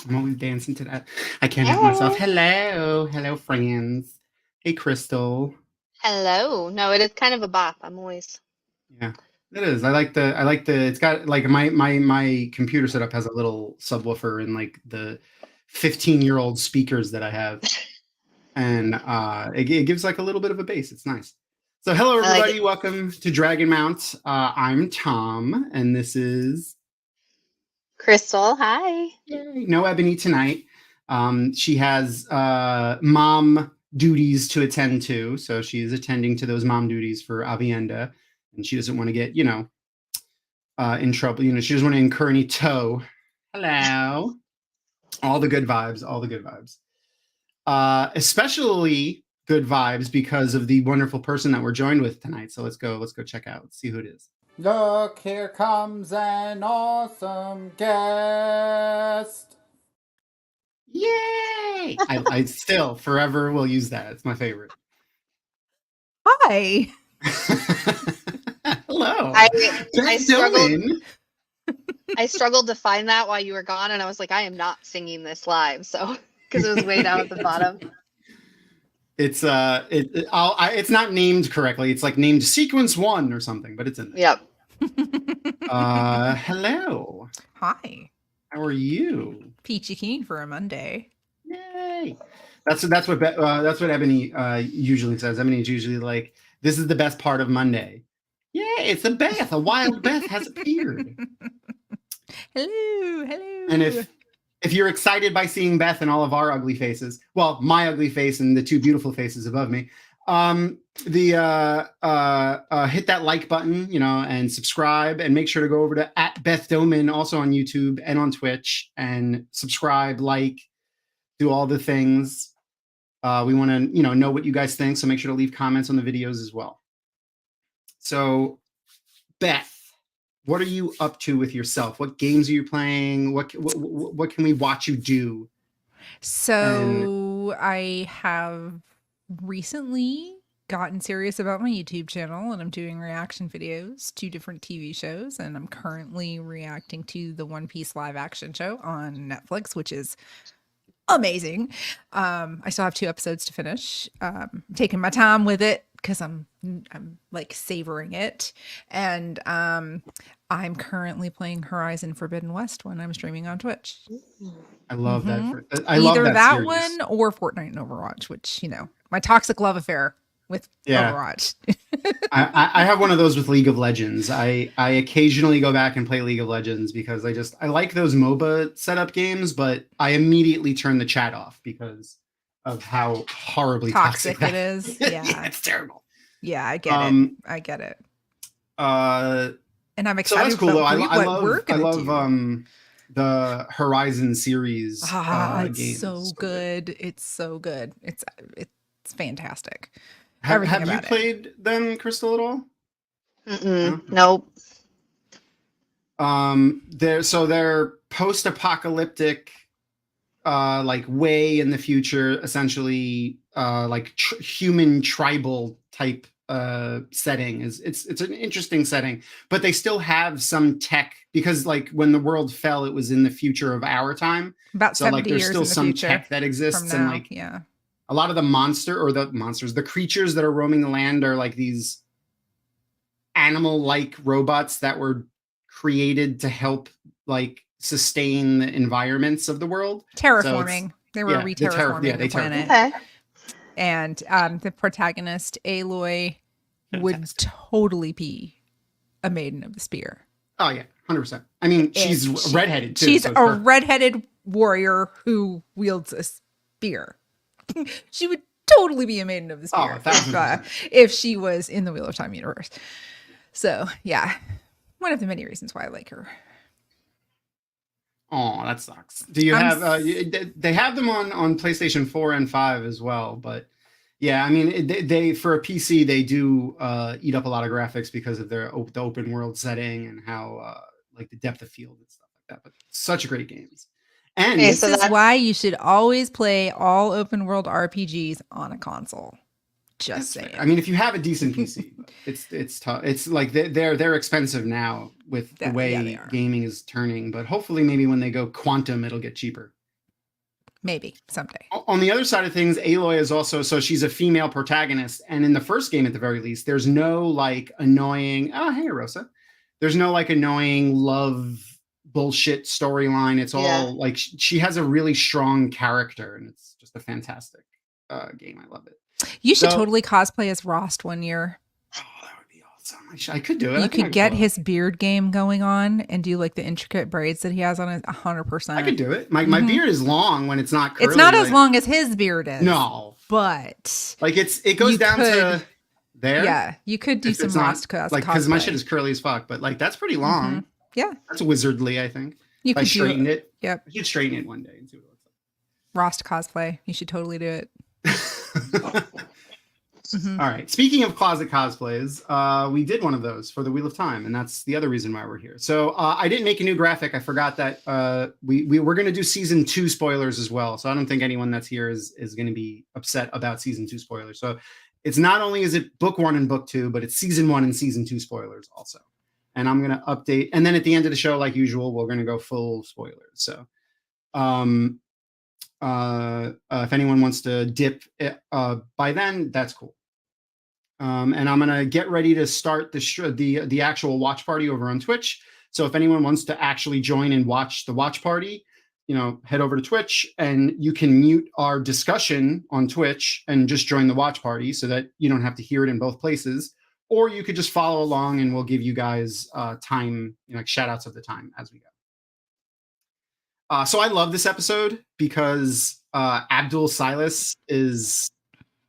I'm always dancing to that. I can't help myself. Hey. Hello, friends. Hey, Crystal. Hello. No, it is kind of a bop. I'm always. Yeah, it is. I like the. It's got like my computer setup has a little subwoofer and like the 15-year-old speakers that I have, and it gives like a little bit of a bass. It's nice. So hello I like it. everybody. Welcome to Dragonmount. I'm Tom, and this is Crystal, hi. Yay. No Ebony tonight. She has mom duties to attend to, so she is attending to those mom duties for Avienda, and she doesn't want to get, in trouble. She doesn't want to incur any tow. Hello. All the good vibes, all the good vibes. Especially good vibes because of the wonderful person that we're joined with tonight. So let's go check out. Let's see who it is. Look, here comes an awesome guest. Yay! I still forever will use that. It's my favorite. Hi. Hello. I struggled to find that while you were gone, and I was like, I am not singing this live, so because it was way down at the bottom. It's it's not named correctly. It's like named sequence 1 or something, but it's in there. Yep. Hello. Hi. How are you? Peachy keen for a Monday. Yay. That's what Ebony usually says. Ebony's usually like, this is the best part of Monday. Yeah, it's a Beth. A wild Beth has appeared. Hello. And if you're excited by seeing Beth and all of our ugly faces, well, my ugly face and the two beautiful faces above me, hit that like button, and subscribe, and make sure to go over to @BethDoman, also on YouTube and on Twitch, and subscribe, like, do all the things. We want to, know what you guys think, so make sure to leave comments on the videos as well. So, Beth, what are you up to with yourself? What games are you playing? What can we watch you do? So I have recently gotten serious about my YouTube channel, and I'm doing reaction videos to different TV shows, and I'm currently reacting to the One Piece live action show on Netflix, which is amazing. I still have 2 episodes to finish. Taking my time with it because I'm like savoring it, and I'm currently playing Horizon Forbidden West when I'm streaming on Twitch. I love that. I Either love that series. one or Fortnite and Overwatch, which my toxic love affair with Overwatch. I have one of those with League of Legends. I occasionally go back and play League of Legends because I like those MOBA setup games, but I immediately turn the chat off because of how horribly toxic it is. Yeah. It's terrible. Yeah, I get it. I get it. And I'm excited. So that's cool though. I love the Horizon series. It's games. so good. It's so good. It's fantastic. Have you played them, Crystal, at all? Nope. They're post-apocalyptic, like way in the future, essentially, like human tribal type setting. It's an interesting setting, but they still have some tech because, like, when the world fell, it was in the future of our time. About 70 there's years still in the some future tech that exists, from now. and yeah. A lot of the creatures that are roaming the land are like these animal-like robots that were created to help like sustain the environments of the world. Terraforming. They were re-terraforming the planet. Okay. And the protagonist, Aloy, would totally be a Maiden of the Spear. Oh yeah, 100%. I mean, she's redheaded too. She's a redheaded warrior who wields a spear. She would totally be a Maiden of the Spear if she was in the Wheel of Time universe. So yeah, one of the many reasons why I like her. Oh, that sucks. Do you have? They have them on PlayStation 4 and 5 as well, but yeah, I mean, they for a PC they do eat up a lot of graphics because of the open world setting and how like the depth of field and stuff like that. But such great games. And this is why you should always play all open world RPGs on a console. Just saying. I mean, if you have a decent PC, it's tough. It's like they're expensive now with the way gaming is turning. But hopefully, maybe when they go quantum, it'll get cheaper. Maybe someday. On the other side of things, Aloy is also, so she's a female protagonist. And in the first game, at the very least, there's no like annoying, oh, hey, Rosa. There's no like annoying love bullshit storyline. It's all like she has a really strong character, and it's just a fantastic game. I love it. You should totally cosplay as Rost one year. Oh, that would be awesome. I could do it. You could get his beard game going on and do like the intricate braids that he has on it 100%. I could do it. My beard is long when it's not curly. It's not as long as his beard is. No. But like it goes down to there. Yeah. You could do some Rost cosplay. Like, because my shit is curly as fuck, but like that's pretty long. Yeah. That's wizardly, I think. You could straighten it. Yep. You should straighten it one day and see what it looks like. Rost cosplay. You should totally do it. All right. Speaking of closet cosplays, we did one of those for the Wheel of Time, and that's the other reason why we're here. So I didn't make a new graphic. I forgot that we're going to do season 2 spoilers as well. So I don't think anyone that's here is going to be upset about season 2 spoilers. So it's not only is it book 1 and book 2, but it's season 1 and season 2 spoilers also. And I'm going to update. And then at the end of the show, like usual, we're going to go full spoilers. So if anyone wants to dip by then, that's cool. And I'm going to get ready to start the actual watch party over on Twitch. So if anyone wants to actually join and watch the watch party, head over to Twitch, and you can mute our discussion on Twitch and just join the watch party so that you don't have to hear it in both places. Or you could just follow along and we'll give you guys time, like shout outs of the time as we go. So I love this episode because Abdul Silas is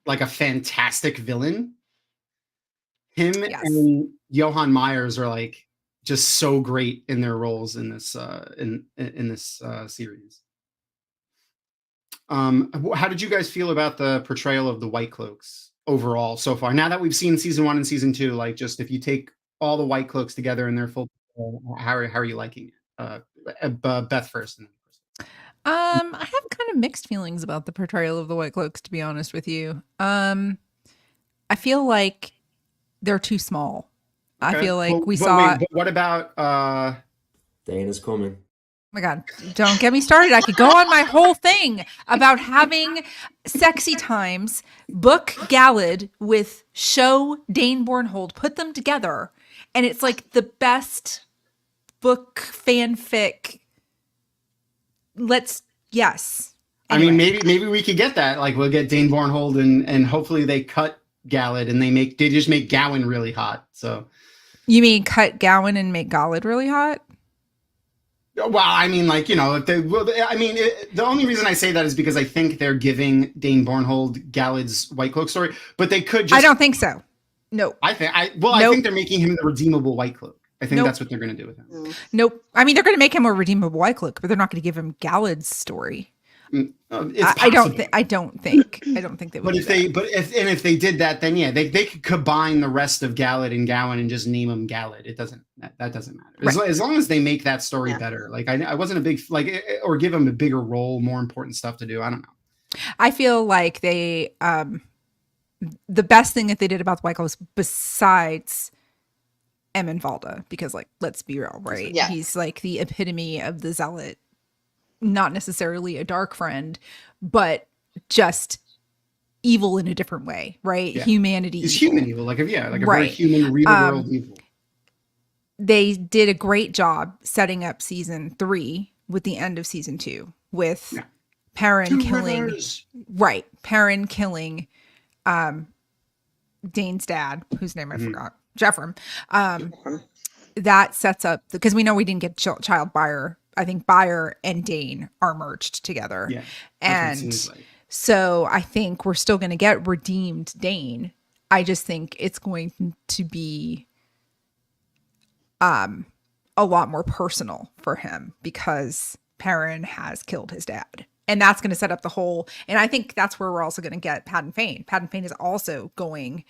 like a fantastic villain. Him and Johann Myers are like just so great in their roles in this in this series. How did you guys feel about the portrayal of the White Cloaks overall so far? Now that we've seen season 1 and season 2, like just if you take all the White Cloaks together in their full, how are you liking it? Beth first. I have kind of mixed feelings about the portrayal of the White Cloaks, to be honest with you. I feel like they're too small. Okay. I feel like what about Dane is coming. Oh my God, don't get me started. I could go on my whole thing about having sexy times, book Galad with show Dane Bornhold, put them together, and it's like the best book fanfic. Yes. Anyway. I mean, maybe we could get that. Like, we'll get Dane Bornhold, and hopefully they cut Galad and they just make Gowan really hot. So, you mean cut Gowan and make Galad really hot? Well, I mean, like, the only reason I say that is because I think they're giving Dane Bornhold Galad's White Cloak story, but they could just. I don't think so. No. I think they're making him the redeemable White Cloak. I think that's what they're going to do with him. Nope. I mean, they're going to make him a redeemable White Cloak, but they're not going to give him Galad's story. I don't think they would. But if they did that, then yeah, they could combine the rest of Galad and Gowan and just name him Galad. That doesn't matter. Right. As long as they make that story better. Like I wasn't a big or give him a bigger role, more important stuff to do. I don't know. I feel like they the best thing that they did about the White Cloaks besides Emin Valda, because like let's be real, right? Yeah. He's like the epitome of the zealot. Not necessarily a dark friend, but just evil in a different way, right? Yeah. Humanity. He's human evil, like a very human, real world evil. They did a great job setting up season 3 with the end of season 2 with Perrin killing. Rivers. Right, Perrin killing Dane's dad, whose name I forgot, Jeffrem. That sets up because we know we didn't get child Byre. I think Byre and Dane are merged together. Yeah, and so I think we're still going to get redeemed Dane. I just think it's going to be a lot more personal for him because Perrin has killed his dad. And that's going to set up the whole, and I think that's where we're also going to get Padan Fain. Padan Fain is also going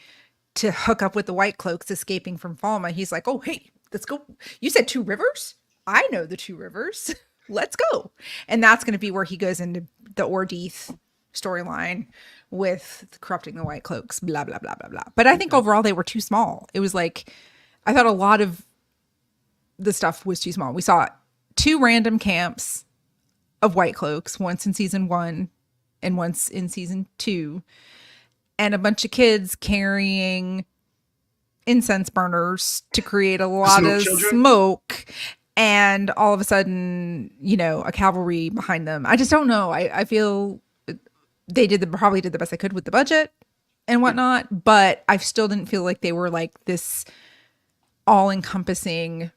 to hook up with the White Cloaks escaping from Falma. He's like, oh, hey, let's go. You said 2 rivers? I know the 2 rivers. Let's go. And that's going to be where he goes into the Ordeath storyline with corrupting the White Cloaks, blah, blah, blah, blah, blah. But I think overall they were too small. It was like, I thought a lot of the stuff was too small. We saw 2 random camps of White Cloaks, once in season 1 and once in season 2, and a bunch of kids carrying incense burners to create a lot smoke of children? smoke, and all of a sudden, a cavalry behind them. I just don't know. I feel they probably did the best they could with the budget and whatnot, but I still didn't feel like they were like this all-encompassing.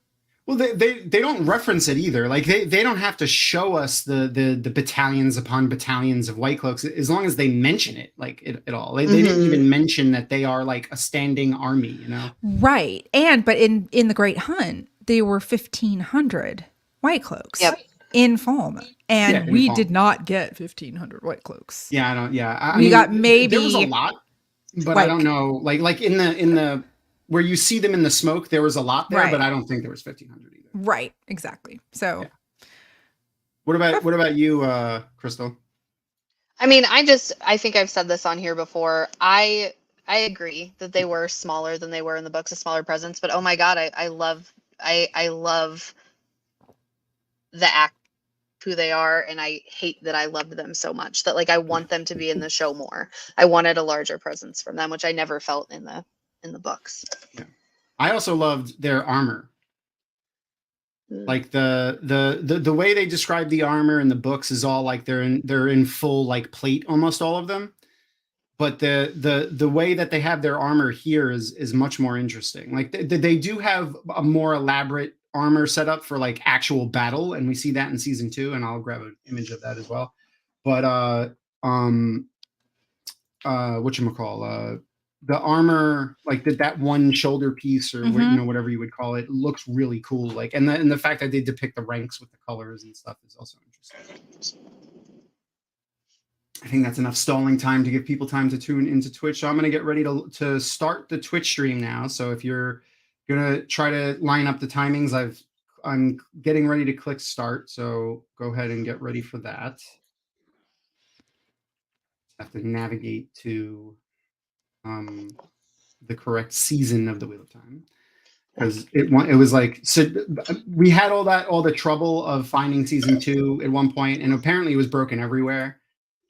Well, they don't reference it either. Like they don't have to show us the battalions upon battalions of White Cloaks as long as they mention it, like at all. They didn't even mention that they are like a standing army, Right. But in the Great Hunt, they were 1,500 White Cloaks in Falm, and we did not get 1,500 White Cloaks. Yeah, I don't. Yeah, we got maybe there was a lot, but I don't know. Like in the where you see them in the smoke, there was a lot there, but I don't think there was 1,500 either. Right, exactly. So, what about you, Crystal? I mean, I think I've said this on here before. I agree that they were smaller than they were in the books, a smaller presence. But oh my god, I love the act who they are, and I hate that I loved them so much that like I want them to be in the show more. I wanted a larger presence from them, which I never felt in the books. Yeah. I also loved their armor. Like the way they describe the armor in the books is all like they're in full like plate, almost all of them. But the way that they have their armor here is much more interesting. Like they do have a more elaborate armor set up for like actual battle, and we see that in season 2, and I'll grab an image of that as well. But whatchamacall, the armor, like that one shoulder piece or whatever you would call it, looks really cool. Like, and the fact that they depict the ranks with the colors and stuff is also interesting. I think that's enough stalling time to give people time to tune into Twitch. So I'm going to get ready to start the Twitch stream now. So if you're going to try to line up the timings, I'm getting ready to click start. So go ahead and get ready for that. I have to navigate to the correct season of the Wheel of Time, because it was like, so we had all the trouble of finding season 2 at one point, and apparently it was broken everywhere.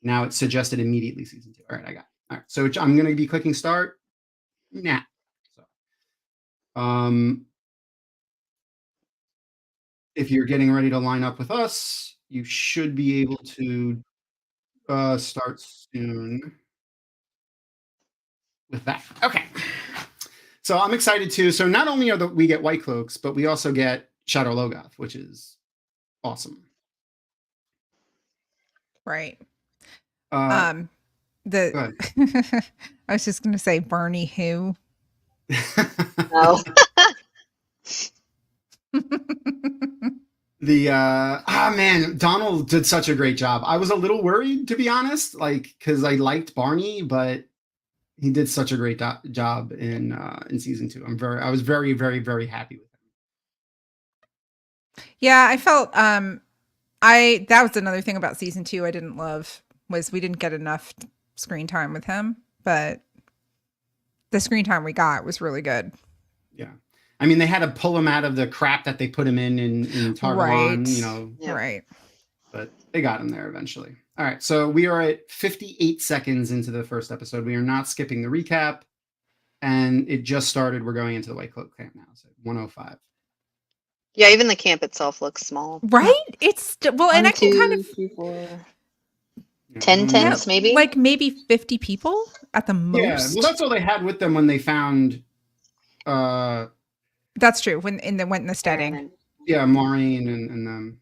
Now it's suggested immediately season 2. All right, I got it. All right, so I'm going to be clicking start now. So, if you're getting ready to line up with us, you should be able to start soon with that. Okay. So I'm excited too. So not only we get White Cloaks, but we also get Shadow Logoth, which is awesome. Right. Go I was just gonna say Barney who. Oh. Man, Donald did such a great job. I was a little worried, to be honest, like, because I liked Barney, but he did such a great job in season 2. I was very, very, very happy with him. Yeah, I felt that was another thing about season 2 I didn't love, was we didn't get enough screen time with him, but the screen time we got was really good. Yeah. I mean, they had to pull him out of the crap that they put him in Tarvalon, Right. But they got him there eventually. All right, so we are at 58 seconds into the first episode. We are not skipping the recap, and it just started. We're going into the White Cloak camp now, so 105. Yeah, even the camp itself looks small. Right? It's well, and I can kind of 3, 4, 10 tents, maybe, like maybe 50 people at the most. Yeah, well, that's all they had with them when they found. That's true. When they went in the steading. Yeah, Maureen and them.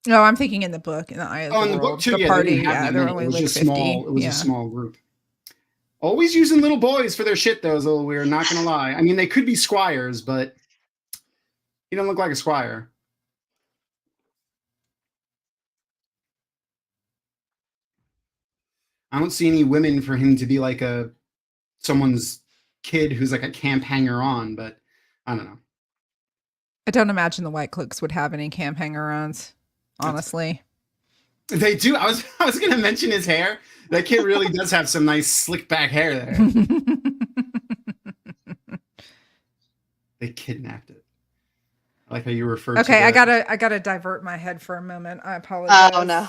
No, I'm thinking in the book, in the Eye of the World. In the book too, the party, they're only like 50. Small. It was a small group. Always using little boys for their shit, though, is a little weird, not gonna lie. I mean, they could be squires, but he don't look like a squire. I don't see any women for him to be like someone's kid who's like a camp hanger-on, but I don't know. I don't imagine the White Cloaks would have any camp hanger-ons, honestly. They do. I was going to mention his hair. That kid really does have some nice slick back hair there. They kidnapped it. I like how you referred to Okay, I the- gotta divert my head for a moment. I apologize. Oh no.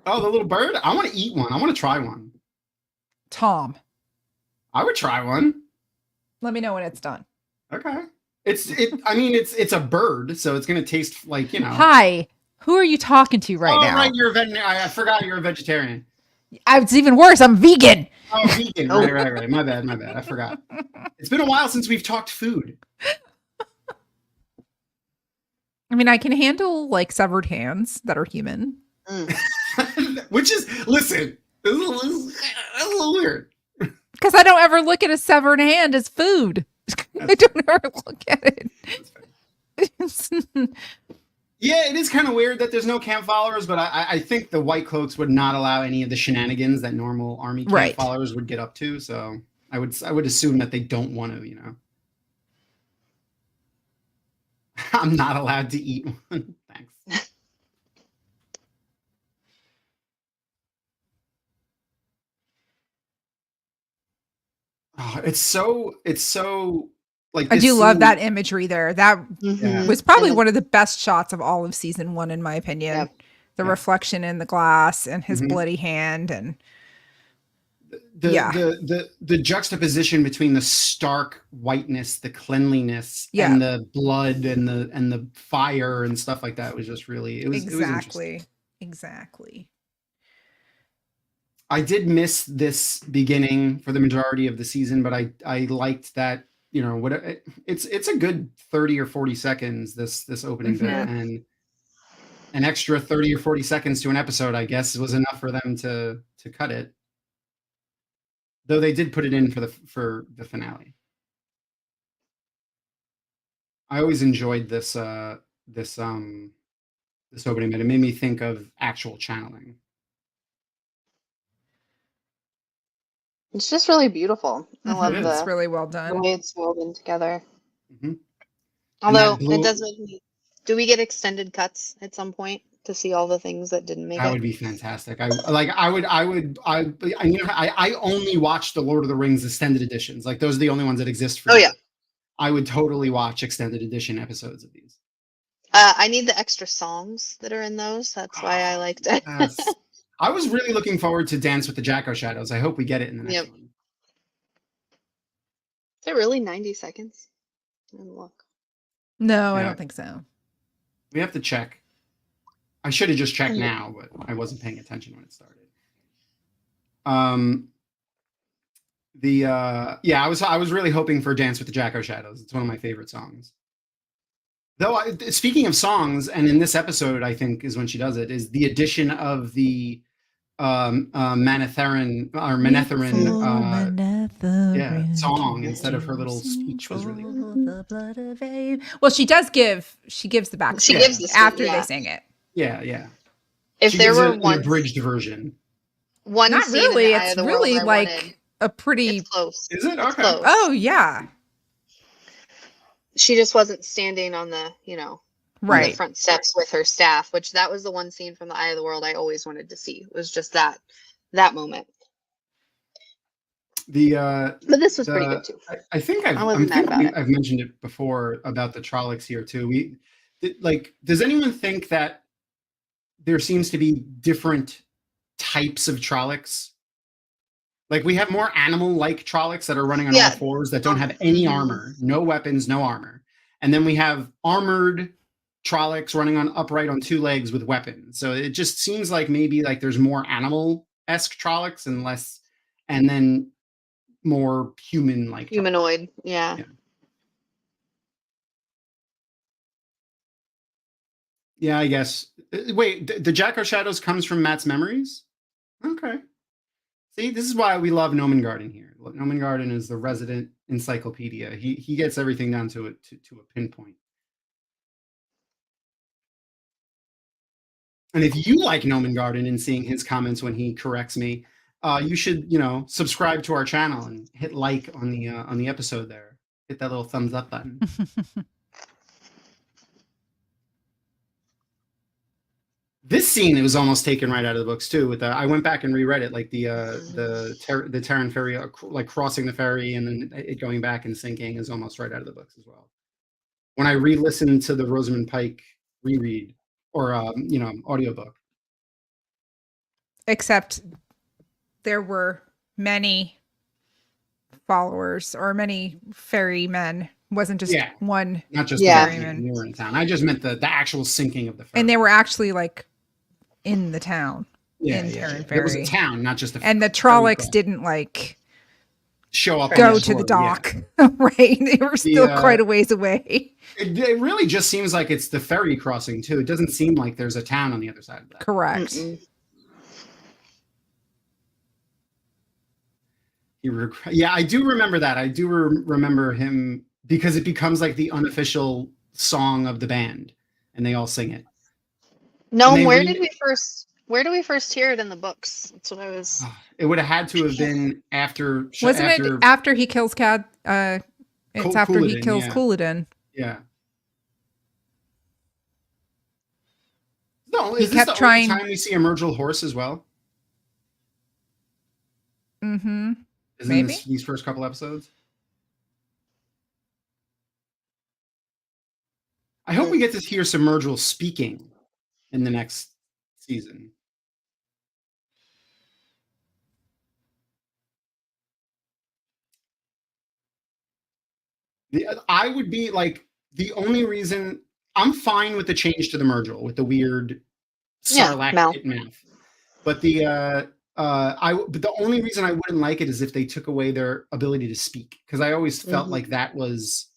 Oh, the little bird? I want to eat one. I want to try one. Tom, I would try one. let me know when it's done. Okay. It's a bird, so it's gonna taste like, you know. Hi, who are you talking to right oh, now? right, you're a veterinarian. I forgot you're a vegetarian. It's even worse. I'm vegan. Oh, vegan. Oh. Right. My bad. I forgot. It's been a while since we've talked food. I mean, I can handle like severed hands that are human. Which is, listen, this is a little weird. Because I don't ever look at a severed hand as food. I don't ever look at it. It's- Yeah, it is kind of weird that there's no camp followers, but I think the White Cloaks would not allow any of the shenanigans that normal army camp Right. followers would get up to. So I would assume that they don't want to, you know. I'm not allowed to eat one. Thanks. Oh, it's so like I this do love scene- that imagery there. That Mhm. was probably And one of the best shots of all of season 1, in my opinion. Yep. The Yeah. reflection in the glass and his Mhm. bloody hand, and the juxtaposition between the stark whiteness, the cleanliness, Yeah. and the blood and the fire and stuff like that was just really it was exactly, interesting. exactly. I did miss this beginning for the majority of the season, but I liked that, you know, what it's a good 30 or 40 seconds this opening bit, Mhm. and an extra 30 or 40 seconds to an episode, I guess, was enough for them to cut it. Though they did put it in for the finale. I always enjoyed this opening bit. It made me think of actual channeling. It's just really beautiful. I Mhm, love It is. it's the really well the done. way it's woven together. Mhm. Although blue- it doesn't. Do we get extended cuts at some point to see all the things that didn't make That it? would be fantastic. I only watch the Lord of the Rings extended editions. Like those are the only ones that exist for Oh me. yeah. I would totally watch extended edition episodes of these. I need the extra songs that are in those. That's why I liked it. Yes. I was really looking forward to Dance with the Jacko Shadows. I hope we get it in the next Yep. one. Is it really 90 seconds? Let me look. No, I Yeah. don't think so. We have to check. I should have just checked Yeah. now, but I wasn't paying attention when it started. I was really hoping for Dance with the Jacko Shadows. It's one of my favorite songs. Though, speaking of songs, and in this episode, I think is when she does it, is the addition of the Manetherin song instead of her little speech was really good. Well, she gives the back. She gives the after yeah. they sing it. Yeah. If She there gives were an one abridged version. Not scene really. in the Eye It's of the really World I like wanted, a pretty. it's close. Is it? It's Okay. close. Oh yeah, She just wasn't standing on the, on the right. front steps with her staff, which that was the one scene from the Eye of the World I always wanted to see. It was just that moment. But this was pretty good too. I think I wasn't mad about it. I've mentioned it before about the Trollocs here too. Does anyone think that there seems to be different types of Trollocs? Like we have more animal-like Trollocs that are running on all fours that don't have any armor, no weapons, no armor. And then we have armored Trollocs running on upright on two legs with weapons. So it just seems like maybe like there's more animal-esque Trollocs and less, and then more human-like. Humanoid, yeah. Yeah, I guess. Wait, the Jacko Shadows comes from Matt's memories? Okay. See, this is why we love Noman Garden here. Noman Garden is the resident encyclopedia. He gets everything down to a pinpoint. And if you like Noman Garden and seeing his comments when he corrects me, you should, subscribe to our channel and hit like on the episode there. Hit that little thumbs up button. This scene, it was almost taken right out of the books too. I went back and reread it, like the Terran ferry, like crossing the ferry and then it going back and sinking is almost right out of the books as well. when I re-listened to the Rosamund Pike reread or audiobook. Except there were many followers or many ferrymen. Wasn't just one. Not just Yeah. the ferryman you were in town. I just meant the actual sinking of the ferry. And they were actually like in the town. in Terran There was a Ferry. town, not just a And the Trollocs didn't like show up. go on the to the shore, dock. Right. They were still quite a ways away. It really just seems like it's the ferry crossing too. It doesn't seem like there's a town on the other side of that. Correct. Mm-mm. Yeah, I do remember that. I do remember him because it becomes like the unofficial song of the band, and they all sing it. No, And where do we first hear it in the books? That's what I was. It would have had to have been after. Wasn't it after he kills Cad? It's after he Couladin, kills yeah. Couladin. Yeah. No, He is this kept the trying- only time we see a Mergel horse as well? Mm-hmm. Isn't Maybe. these first couple episodes? I hope we get to hear some Mergel speaking in the next season. I would be like the only reason I'm fine with the change to the Mergel with the weird Sarlacc mouth. mouth. But the but the only reason I wouldn't like it is if they took away their ability to speak, because I always felt like that was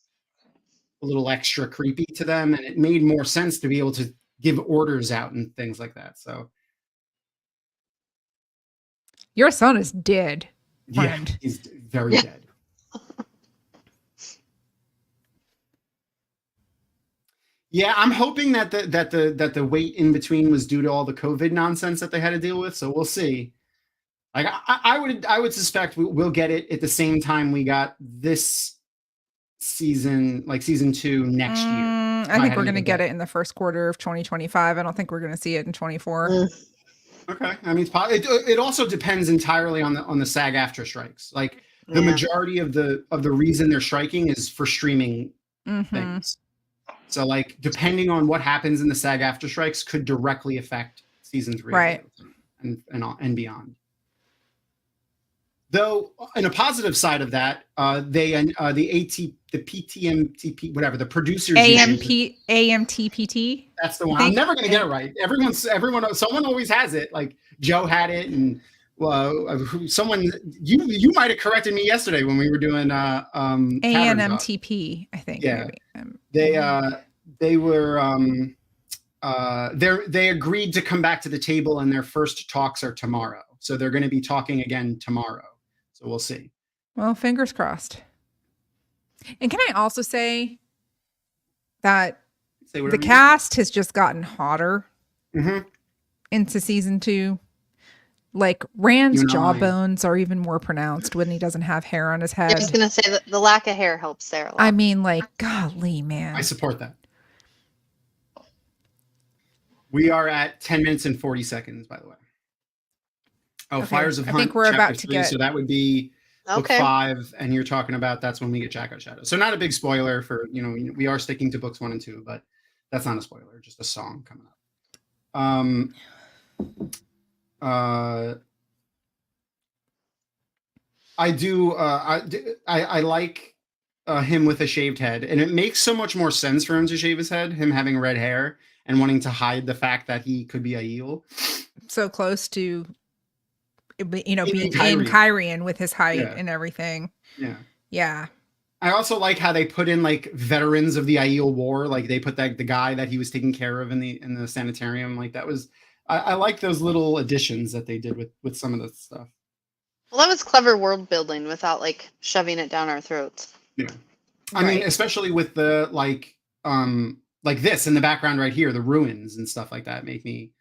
a little extra creepy to them, and it made more sense to be able to give orders out and things like that. So Your son is dead, yeah, friend. he's very dead. Yeah, I'm hoping that the wait in between was due to all the COVID nonsense that they had to deal with. So we'll see. Like I would suspect we'll get it at the same time we got this season, like season 2 next year. I think we're going to get it in the first quarter of 2025. I don't think we're going to see it in 24. Okay, I mean, it also depends entirely on the SAG-AFTRA strikes. Like the majority of the reason they're striking is for streaming things. So, like, depending on what happens in the SAG-AFTRA strikes, could directly affect season 3, right, and beyond. Though, in a positive side of that, the PTMTP, whatever, the producers AMTPT. That's the one. I'm never going to get it right. Someone always has it. Like Joe had it, and someone you might have corrected me yesterday when we were doing ANMTP, I think. Yeah, maybe. they were they agreed to come back to the table, and their first talks are tomorrow. So they're going to be talking again tomorrow. So we'll see. Well, fingers crossed. And can I also say that the cast has just gotten hotter into season 2. Like Rand's jawbones are even more pronounced when he doesn't have hair on his head. I was going to say that the lack of hair helps there a lot. I mean, like, golly, man. I support that. We are at 10 minutes and 40 seconds, by the way. Oh, okay. Fires of Hunt. I think we're about to 3, get. So that would be book 5, and you're talking about that's when we get Jacko Shadow. So not a big spoiler for we are sticking to books 1 and 2, but that's not a spoiler. Just a song coming up. I do. I like him with a shaved head, and it makes so much more sense for him to shave his head. Him having red hair and wanting to hide the fact that he could be Aiel. So close to, being in Kyrian with his height and everything. Yeah. Yeah. I also like how they put in like veterans of the Aiel War. Like they put the guy that he was taking care of in the sanitarium. Like that was. I like those little additions that they did with some of the stuff. Well, that was clever world building without like shoving it down our throats. Yeah. I mean, especially with the like this in the background right here, the ruins and stuff like that make me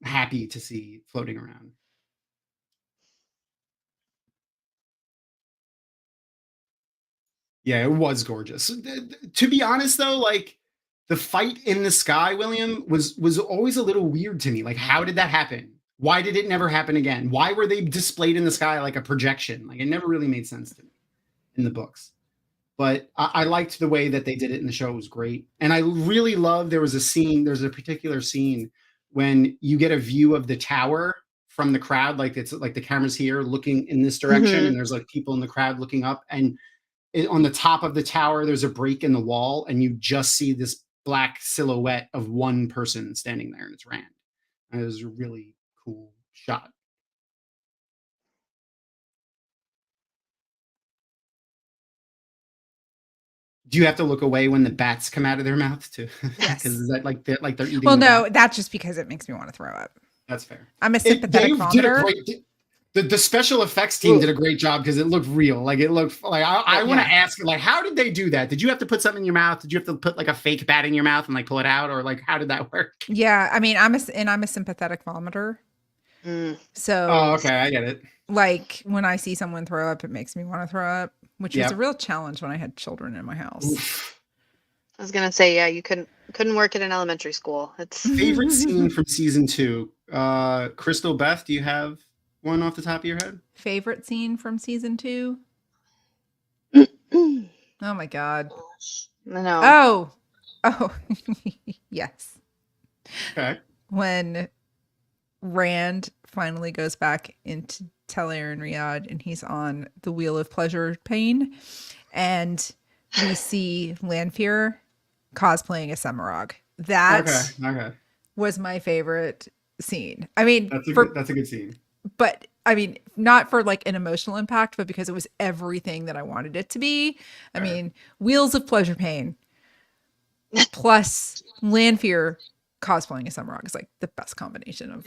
happy to see floating around. Yeah, it was gorgeous. To be honest though, like the fight in the sky, William, was always a little weird to me. Like, how did that happen? Why did it never happen again? Why were they displayed in the sky like a projection? Like, it never really made sense to me in the books. but I liked the way that they did it in the show. It was great. And I really love, there's a particular scene when you get a view of the tower from the crowd, like it's like the camera's here looking in this direction, and there's like people in the crowd looking up, and on the top of the tower there's a break in the wall, and you just see this black silhouette of one person standing there, and it's Rand. And it was a really cool shot. Do you have to look away when the bats come out of their mouth too? Yes. Because is that like they're eating? Well, the no, bat? that's just because it makes me want to throw up. That's fair. I'm a sympathetic vomiter. The special effects team did a great job because it looked real. Like it looked like I want to ask, like, how did they do that? Did you have to put something in your mouth? Did you have to put like a fake bat in your mouth and like pull it out, or like how did that work? Yeah, I mean, I'm a sympathetic vomiter. So Oh, okay, I get it. like when I see someone throw up, it makes me want to throw up, which was Yep. a real challenge when I had children in my house. Oof. I was gonna say, yeah, you couldn't work at an elementary school. It's Favorite scene from season 2. Crystal, Beth, do you have one off the top of your head? Favorite scene from season 2? Oh my god. no. Oh, yes. Okay. When Rand finally goes back into Tel Air and Riyadh, and he's on the Wheel of Pleasure Pain, and we see Lanfear cosplaying a Semirog. That Okay. was my favorite scene. I mean, That's a good scene. but I mean, not for like an emotional impact, but because it was everything that I wanted it to be. I mean, Wheels of Pleasure Pain plus Lanfear cosplaying a Semirog is like the best combination of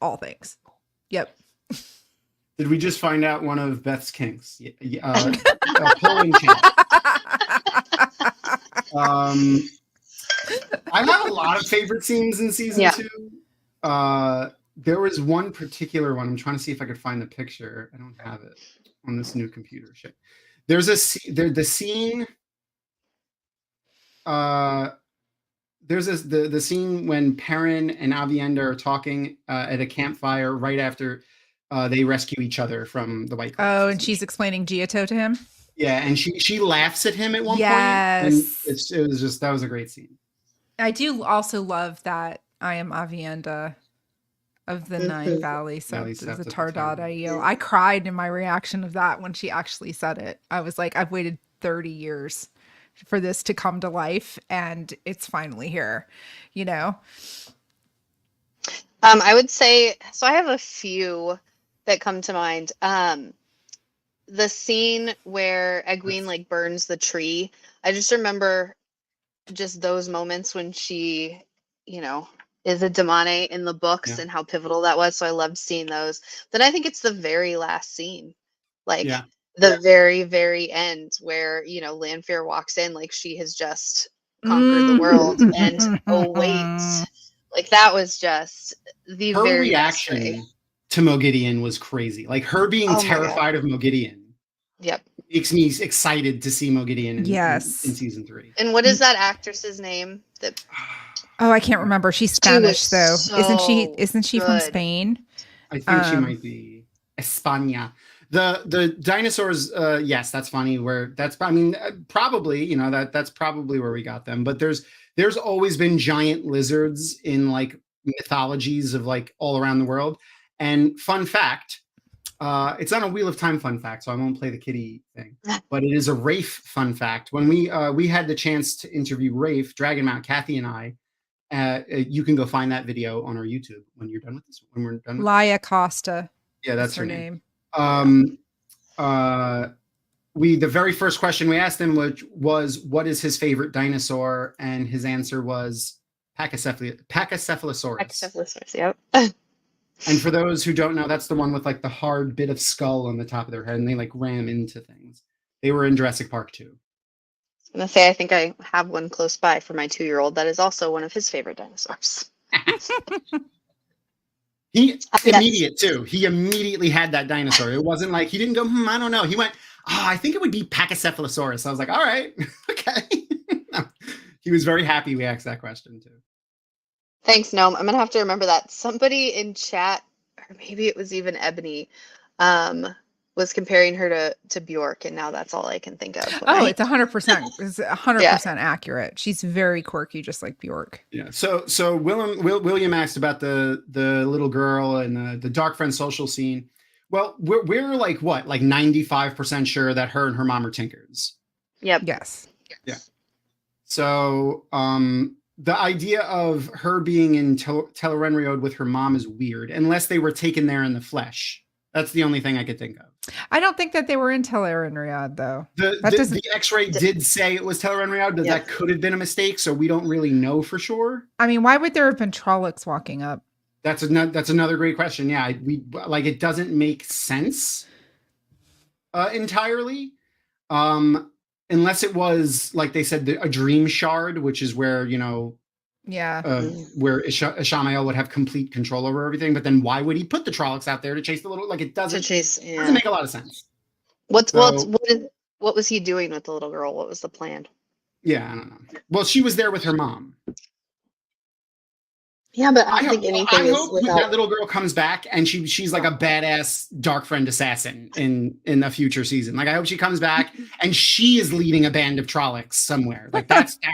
all things. Yep. Did we just find out one of Beth's kinks? Polling chat. I have a lot of favorite scenes in season 2. There was one particular one. I'm trying to see if I could find the picture. I don't have it on this new computer. Shit. There's the scene. There's the scene when Perrin and Avienda are talking at a campfire right after they rescue each other from the White Cliffs. Oh, and she's explaining Giotto to him. Yeah, and she laughs at him at one point. Yes. And it was just, that was a great scene. I do also love that I am Avienda of the Nine Valley Septa, the Tardada Eel. I cried in my reaction of that when she actually said it. I was like, I've waited 30 years for this to come to life, and it's finally here, you know? I would say, so I have a few that come to mind. The scene where Egwene like burns the tree. I just remember just those moments when she, you know, is a Damane in the books and how pivotal that was. So I loved seeing those. Then I think it's the very last scene, like the very, very end where, you know, Lanfear walks in like she has just conquered the world. And oh, wait, like that was just the her very reaction to Mogideon was crazy. Like her being terrified of Mogideon. Yep. Makes me excited to see Mogideon in season 3. And what is that actress's name? That Oh, I can't remember. She's Spanish though. so Isn't she from good. Spain? I think she might be España. The dinosaurs, yes, that's funny. Probably, you know, that's probably where we got them. But there's always been giant lizards in like mythologies of like all around the world. And fun fact, it's not a Wheel of Time fun fact, so I won't play the kitty thing. But it is a Rafe fun fact. When we had the chance to interview Rafe, Dragonmount, Kathy and I, you can go find that video on our YouTube when you're done with this. When we're done with Laia Costa. Yeah, that's her name. The very first question we asked him was what is his favorite dinosaur, and his answer was Pachycephalosaurus. Pachycephalosaurus, yep. And for those who don't know, that's the one with like the hard bit of skull on the top of their head, and they like ram into things. They were in Jurassic Park too. I'm gonna say I think I have one close by for my 2-year-old that is also one of his favorite dinosaurs. He immediately had that dinosaur. It wasn't like he didn't go, I don't know. He went, I think it would be Pachycephalosaurus. I was like, all right, okay. He was very happy we asked that question too. Thanks, Gnome. I'm gonna have to remember that. Somebody in chat, or maybe it was even Ebony, was comparing her to Bjork, and now that's all I can think of. Oh, it's 100%. It's 100% accurate. She's very quirky, just like Bjork. Yeah. So William asked about the little girl and the dark friend social scene. Well, we're like what, like 95% sure that her and her mom are Tinkers. Yep. Yes. Yeah. So the idea of her being in Tel'aran'rhiod with her mom is weird, unless they were taken there in the flesh. That's the only thing I could think of. I don't think that they were in Tel'aran'rhiod, though. The X-ray did say it was Tel'aran'rhiod, but that could have been a mistake, so we don't really know for sure. I mean, why would there have been Trollocs walking up? That's another great question. Yeah, it doesn't make sense entirely, unless it was, like they said, a dream shard, which is where where Ishamael would have complete control over everything. But then why would he put the Trollocs out there to chase the little? Like, it doesn't make a lot of sense. What was he doing with the little girl? What was the plan? Yeah, I don't know. Well, she was there with her mom. Yeah, but I don't think anything is hope without... that little girl comes back and she's like a badass dark friend assassin in a future season. Like, I hope she comes back and she is leading a band of Trollocs somewhere. Like, that's I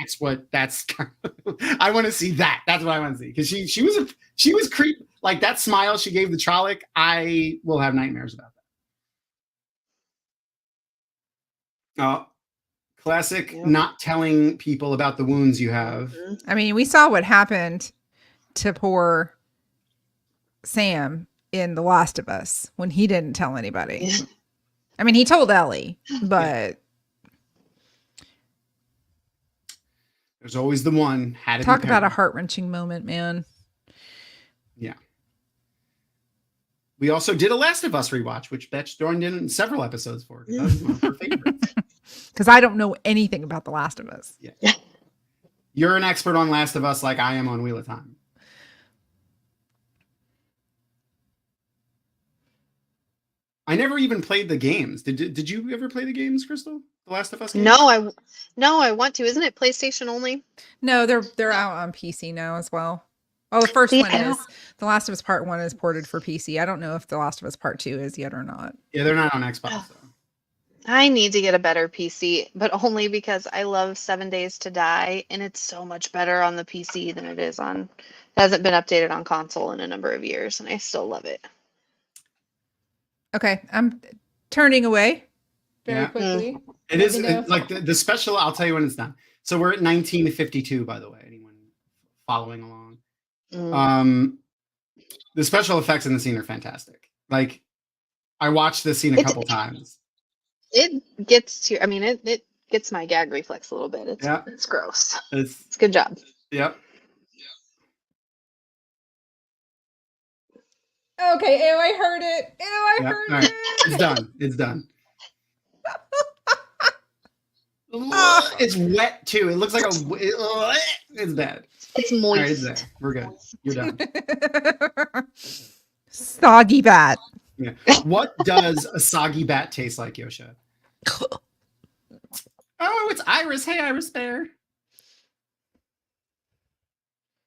want to see that. That's what I want to see, because she was creep. Like, that smile she gave the Trolloc, I will have nightmares about that. Classic not telling people about the wounds you have. I mean, we saw what happened to poor Sam in The Last of Us when he didn't tell anybody. I mean, he told Ellie, but there's always the one. Talk about a heart-wrenching moment, man. Yeah. We also did a Last of Us rewatch, which Betch joined in several episodes for. That was one of her favorites. Because I don't know anything about The Last of Us. Yeah. You're an expert on Last of Us like I am on Wheel of Time. I never even played the games. Did you ever play the games, Crystal? The Last of Us games? No, I want to. Isn't it PlayStation only? No, they're out on PC now as well. Oh, the first one is. The Last of Us Part 1 is ported for PC. I don't know if The Last of Us Part 2 is yet or not. Yeah, they're not on Xbox, though. I need to get a better PC, but only because I love 7 Days to Die, and it's so much better on the PC than it is on... It hasn't been updated on console in a number of years, and I still love it. Okay, I'm turning away very quickly. It is like the special. I'll tell you when it's done. So we're at 1952, by the way. Anyone following along? The special effects in the scene are fantastic. Like, I watched this scene a couple times. It gets to. I mean, it gets my gag reflex a little bit. It's gross. It's good job. Yep. Okay, ew, I heard it. Ew, I heard it. It's done. It's done. It's wet too. It looks like it's bad. It's moist. Right, it's there. We're good. You're done. Soggy bat. Yeah. What does a soggy bat taste like, Yosha? Oh, it's Iris. Hey, Iris Bear.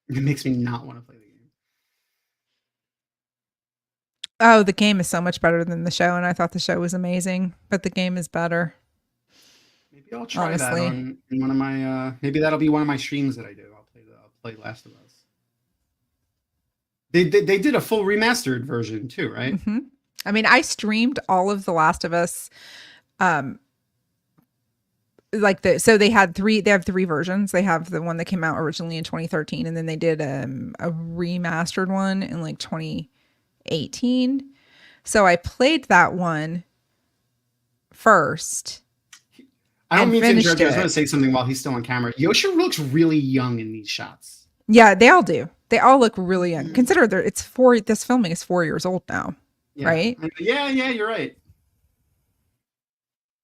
It makes me not want to play the game. Oh, the game is so much better than the show, and I thought the show was amazing, but the game is better. Maybe I'll try that in one of my. Maybe that'll be one of my streams that I do. I'll play Last of Us. They did a full remastered version too, right? Mm-hmm. I mean, I streamed all of The Last of Us. So they have three versions. They have the one that came out originally in 2013, and then they did a remastered one in like 2018. So I played that one first. I don't mean to interrupt you. I was going to say something while he's still on camera. Yosha looks really young in these shots. Yeah, they all do. They all look really young. Consider this filming is 4 years old now, right? Yeah, you're right.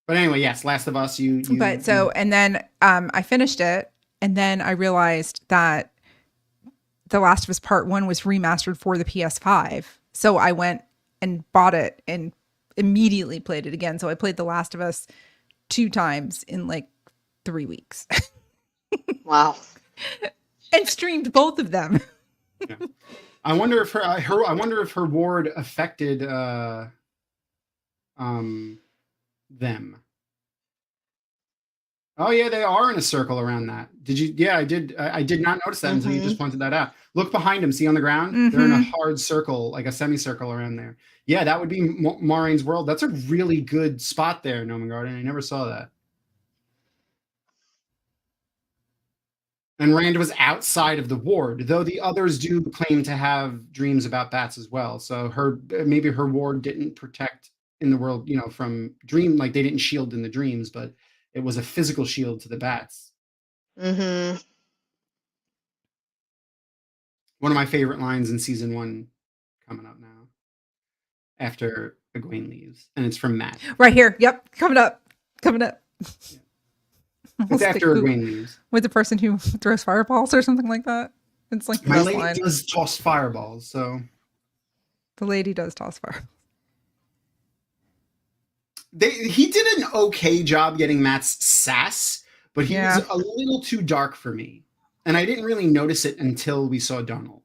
But anyway, yes, Last of Us. And then I finished it, and then I realized that The Last of Us Part 1 was remastered for the PS5. So I went and bought it and immediately played it again. So I played The Last of Us 2 times in like 3 weeks. Wow. And streamed both of them. Yeah. I wonder if her ward affected them. Oh yeah, they are in a circle around that. Did you? Yeah, I did. I did not notice that until you just pointed that out. Look behind them. See on the ground? They're in a hard circle, like a semicircle around there. Yeah, that would be Maureen's world. That's a really good spot there, Noman Garden. I never saw that. And Rand was outside of the ward, though the others do claim to have dreams about bats as well. So maybe her ward didn't protect in the world, from dream, like they didn't shield in the dreams, but it was a physical shield to the bats. Mm-hmm. One of my favorite lines in season 1 coming up now after Egwene leaves, and it's from Matt. Right here. Yep. Coming up. Yeah. It's after Egwene leaves. With the person who throws fireballs or something like that. It's like the My best lady line. does toss fireballs, so The lady does toss fireballs. He did an okay job getting Matt's sass, but he was a little too dark for me. And I didn't really notice it until we saw Donald.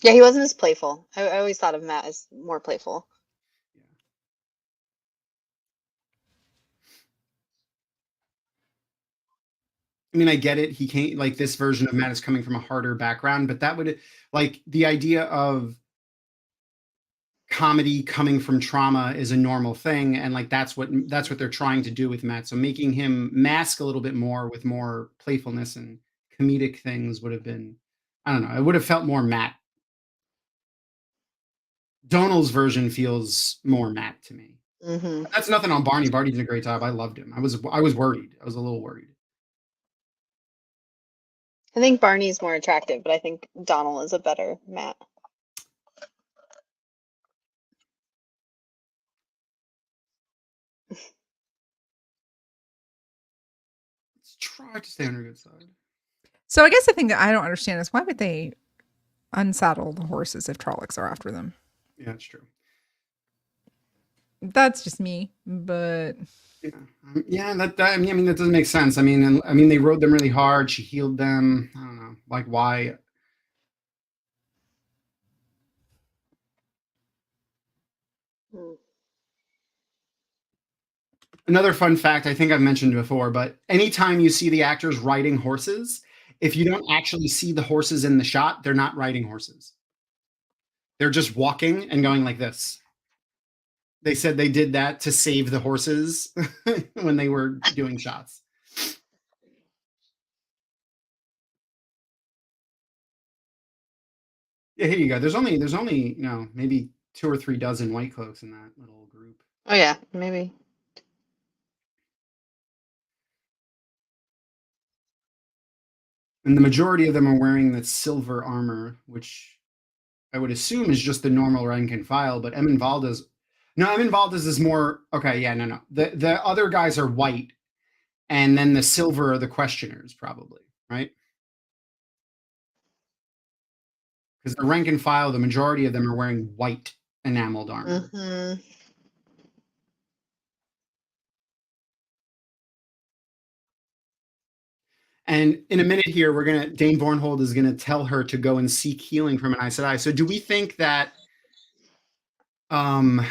Yeah, he wasn't as playful. I always thought of Matt as more playful. I mean, I get it. He can't, like, this version of Matt is coming from a harder background, but that would, like, the idea of comedy coming from trauma is a normal thing, and like that's what they're trying to do with Matt. So making him mask a little bit more with more playfulness and comedic things would have been, I don't know, it would have felt more Matt. Donald's version feels more Matt to me. Mm-hmm. That's nothing on Barney. Barney did a great job. I loved him. I was worried. I was a little worried. I think Barney's more attractive, but I think Donald is a better Matt. Let's try to stay on her good side. So I guess the thing that I don't understand is why would they unsaddle the horses if Trollocs are after them? Yeah, that's true. That's just me, but yeah, that I mean that doesn't make sense. I mean they rode them really hard. She healed them. I don't know, like why. Another fun fact, I think I've mentioned before, but anytime you see the actors riding horses, if you don't actually see the horses in the shot, they're not riding horses. They're just walking and going like this. They said they did that to save the horses when they were doing shots. Yeah, here you go. There's only maybe 2 or 3 dozen white cloaks in that little group. Oh yeah, maybe. And the majority of them are wearing that silver armor, which I would assume is just the normal rank and file, but Emin Valdez is more, okay, yeah, no. The other guys are white, and then the silver are the questioners, probably, right? Because the rank and file, the majority of them are wearing white enameled armor. Mm-hmm. And in a minute here, Dane Bornhold is gonna tell her to go and seek healing from an Aes Sedai. So do we think that not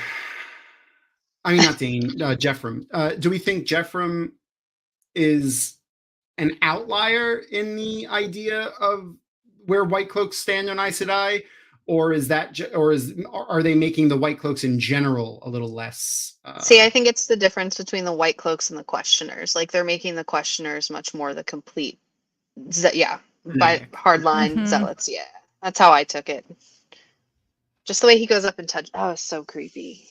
Dane, Jeffrem. Do we think Jeffrem is an outlier in the idea of where White Cloaks stand on Aes Sedai, or are they making the White Cloaks in general a little less? See, I think it's the difference between the White Cloaks and the Questioners. Like they're making the Questioners much more the complete, by hardline zealots. Yeah, that's how I took it. Just the way he goes up and touches. Oh, it's so creepy.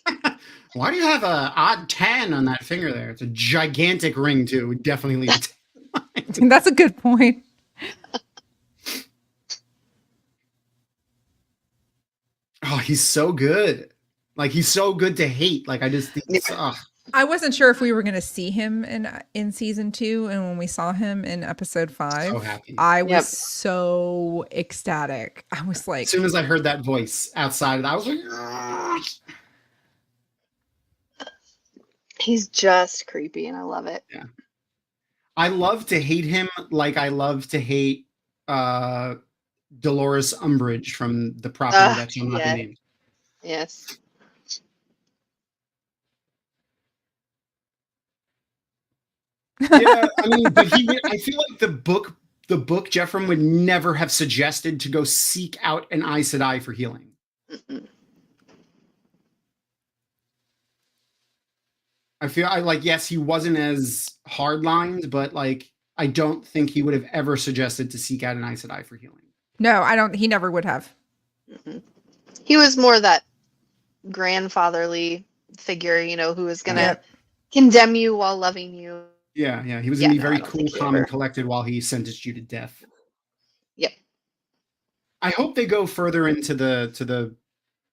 Why do you have a odd 10 on that finger there? It's a gigantic ring too. We definitely leave it. That's a good point. Oh, he's so good. Like he's so good to hate. Like I just think I wasn't sure if we were going to see him in season 2, and when we saw him in episode 5, so happy. I was so ecstatic. I was like, as soon as I heard that voice outside, I was like, Argh! He's just creepy, and I love it. Yeah, I love to hate him like I love to hate Dolores Umbridge from the property that's not named. Yes. Yeah, I mean, but I feel like the book Jeffrem would never have suggested to go seek out an Aes Sedai for healing. Mm-mm. I feel like, yes, he wasn't as hardlined, but like I don't think he would have ever suggested to seek out an Aes Sedai for healing. No, I don't. He never would have. Mm-mm. He was more that grandfatherly figure, who was gonna Yep. condemn you while loving you. Yeah, he was gonna be no, I very don't cool, think he calm, and ever- collected while he sentenced you to death. Yep. I hope they go further into the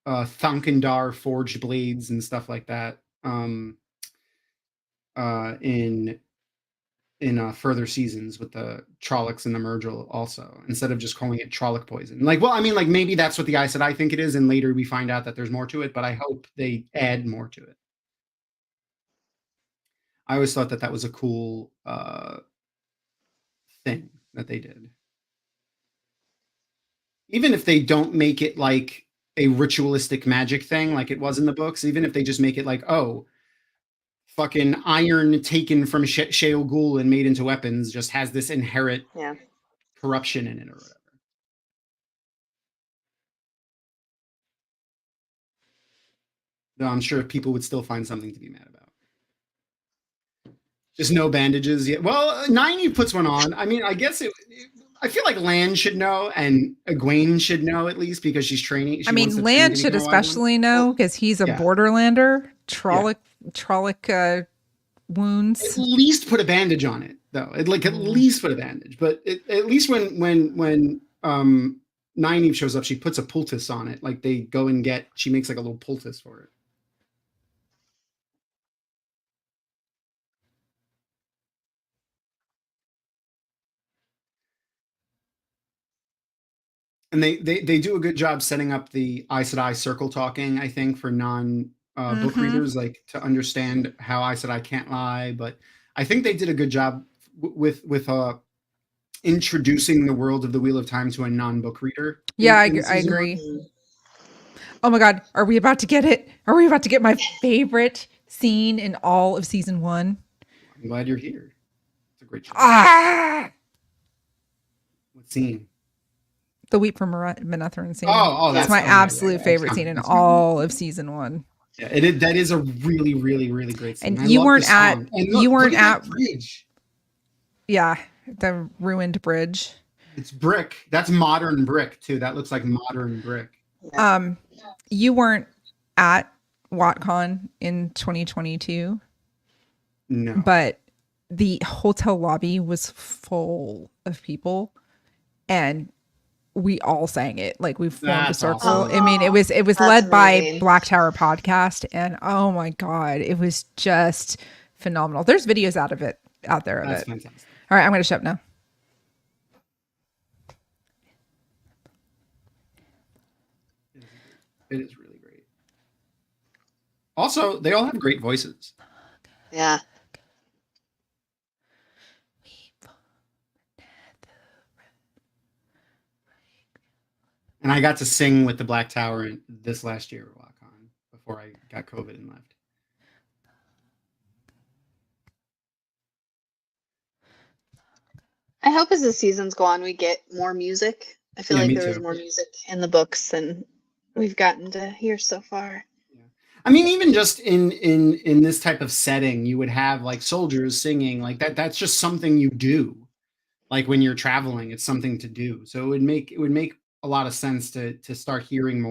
Thankendar forged blades and stuff like that. In further seasons with the Trollocs and the Myrgil also, instead of just calling it Trolloc poison. Like, well, I mean, like maybe that's what the Aes Sedai think it is, and later we find out that there's more to it, but I hope they add more to it. I always thought that was a cool thing that they did. Even if they don't make it like a ritualistic magic thing like it was in the books, even if they just make it like, oh, fucking iron taken from Sheol Ghul and made into weapons just has this inherent corruption in it or whatever. Though I'm sure people would still find something to be mad about. Just no bandages yet. Well, Nynaeve puts one on. I mean, I guess I feel like Lan should know, and Egwene should know at least because she's training. I mean, Lan should especially know because he's a Borderlander. Trolloc wounds. At least put a bandage on it, though. At least put a bandage. But at least when Nynaeve shows up, she puts a poultice on it. Like they go and she makes like a little poultice for it. And they do a good job setting up the Aes Sedai circle talking, I think, for book readers, like to understand how Aes Sedai can't lie. But I think they did a good job with introducing the world of the Wheel of Time to a non-book reader. Yeah, I agree. Oh my God, are we about to get it? Are we about to get my favorite scene in all of season 1? I'm glad you're here. It's a great show. What scene? The Weep from Manetheren scene. Oh, that's my absolute favorite scene in all of season 1. Yeah, that is a really, really, really great scene. And you weren't at bridge. Yeah, the ruined bridge. It's brick. That's modern brick too. That looks like modern brick. You weren't at WotCon in 2022. No. But the hotel lobby was full of people, and we all sang it. Like we formed a circle. Awesome. I mean, it was led by Black Tower Podcast, and oh my God, it was just phenomenal. There's videos out there of it. Fantastic. All right, I'm going to shut up now. It is really great. Also, they all have great voices. Yeah. And I got to sing with the Black Tower this last year at WotCon before I got COVID and left. I hope as the seasons go on, we get more music. I feel like there was more music in the books than we've gotten to hear so far. Yeah. I mean, even just in this type of setting, you would have like soldiers singing like that. That's just something you do. Like when you're traveling, it's something to do. So it would make a lot of sense to start hearing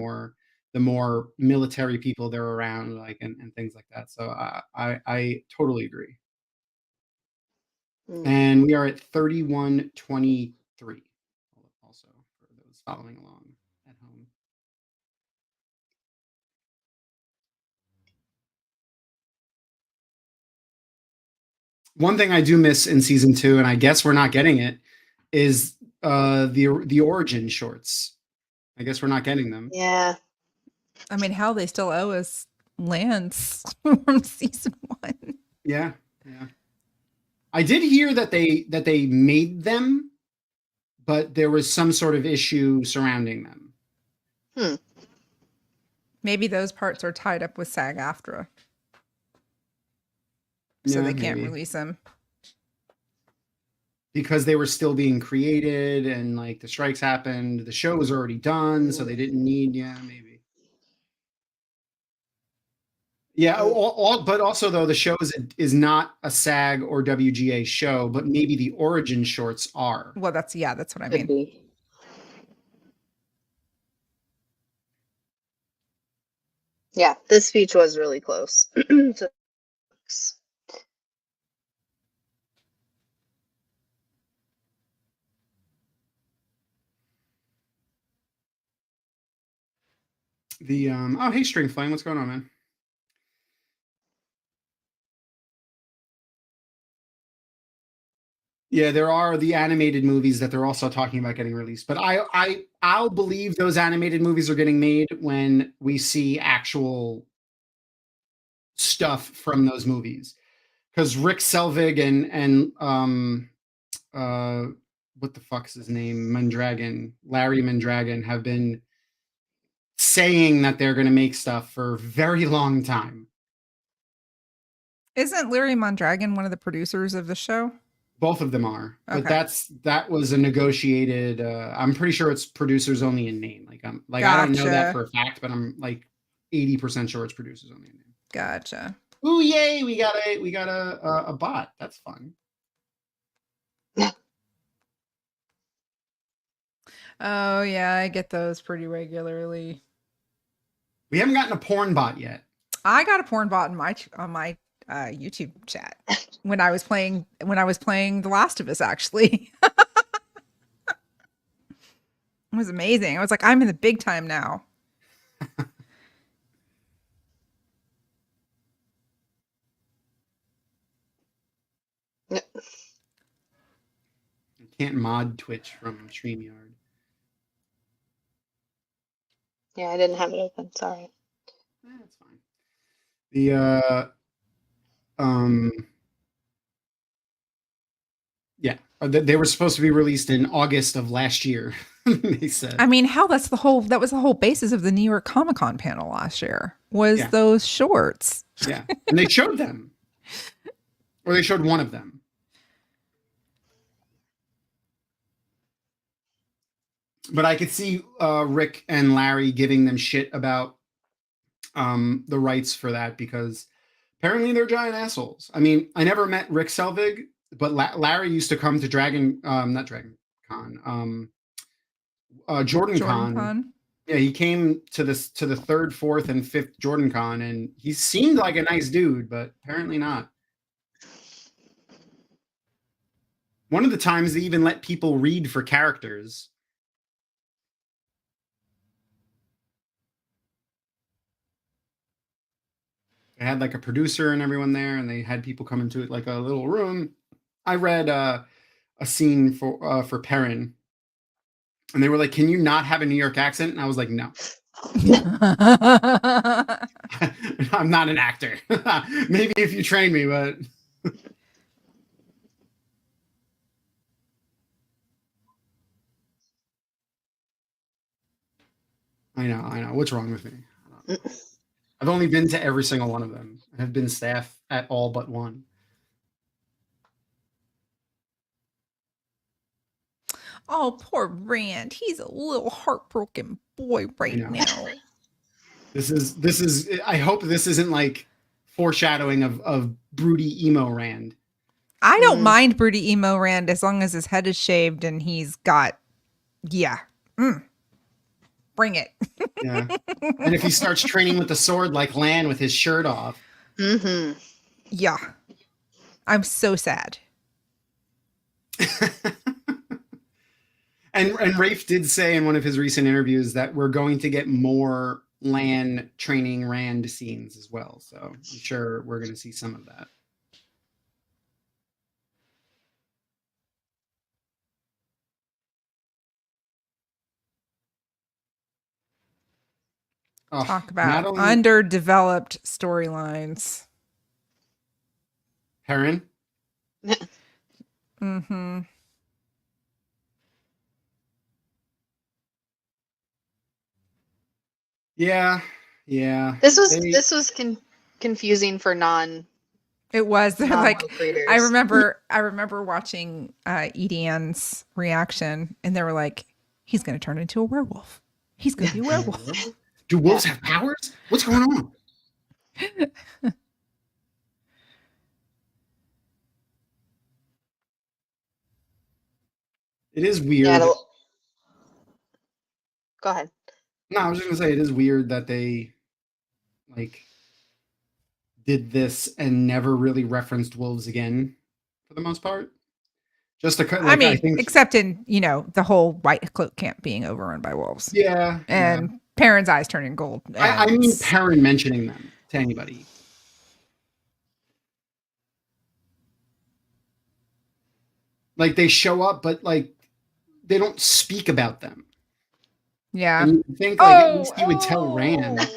the more military people they're around, like and things like that. So I totally agree. And we are at 31:23. Also, for those following along at home. One thing I do miss in season 2, and I guess we're not getting it, is the origin shorts. I guess we're not getting them. Yeah. I mean, hell, they still owe us Lance from season 1. Yeah. I did hear that they made them, but there was some sort of issue surrounding them. Maybe those parts are tied up with SAG-AFTRA. So they can't release them. because they were still being created and like the strikes happened, the show was already done, so they didn't need, maybe. Yeah, but also though the show is not a SAG or WGA show, but maybe the origin shorts are. Well, that's what I Could mean. be. Yeah, this speech was really close. to- The oh hey String Flame, what's going on, man? Yeah, there are the animated movies that they're also talking about getting released, but I'll believe those animated movies are getting made when we see actual stuff from those movies. Because Rick Selvig and what the fuck's his name? Larry Mandragon have been saying that they're going to make stuff for a very long time. Isn't Larry Mondragon one of the producers of the show? Both of them are, but Okay. that was a negotiated. I'm pretty sure it's producers only in name. I don't know that Gotcha. for a fact, but I'm like 80% sure it's producers only in name. Gotcha. Ooh, yay! We got a bot. That's fun. Oh yeah, I get those pretty regularly. We haven't gotten a porn bot yet. I got a porn bot on my YouTube chat when I was playing The Last of Us. Actually, it was amazing. I was like, I'm in the big time now. You can't mod Twitch from StreamYard. Yeah, I didn't have it open. Sorry. That's fine. The yeah, they were supposed to be released in August of last year. They said. I mean, hell, that was the whole basis of the New York Comic Con panel last year was those shorts. Yeah, and they showed them, or they showed one of them. But I could see Rick and Larry giving them shit about the rights for that because apparently they're giant assholes. I mean, I never met Rick Selvig, but Larry used to come to Jordan Con. Yeah, he came to the 3rd, 4th, and 5th Jordan Con, and he seemed like a nice dude, but apparently not. One of the times they even let people read for characters. They had like a producer and everyone there, and they had people come into it like a little room. I read a scene for Perrin, and they were like, "Can you not have a New York accent?" And I was like, "No, I'm not an actor. Maybe if you train me, but." I know. What's wrong with me? I've only been to every single one of them. I have been staff at all but one. Oh, poor Rand. He's a little heartbroken boy right now. This is. I hope this isn't like foreshadowing of broody emo Rand. I don't mind broody emo Rand as long as his head is shaved and he's got, bring it. Yeah, and if he starts training with the sword like Lan with his shirt off. Mm-hmm. Yeah, I'm so sad. And Rafe did say in one of his recent interviews that we're going to get more Lan training Rand scenes as well. So I'm sure we're going to see some of that. Talk about underdeveloped storylines. Perrin? Mm-hmm. Yeah. This was confusing for non It was. They're like, non-wolf readers. I remember watching Edie Ann's reaction, and they were like, he's going to turn into a werewolf. He's going to be a werewolf. Do wolves have powers? What's going on? It is weird. Yeah, go ahead. No, I was just gonna say it is weird that they like did this and never really referenced wolves again for the most part. Just to cut. Like, I mean, I think, except in, the whole White Cloak camp being overrun by wolves. yeah, And Perrin's eyes turning gold. I mean Perrin mentioning them to anybody. Like they show up, but like they don't speak about them. Yeah. And you think like at least you would tell Rand.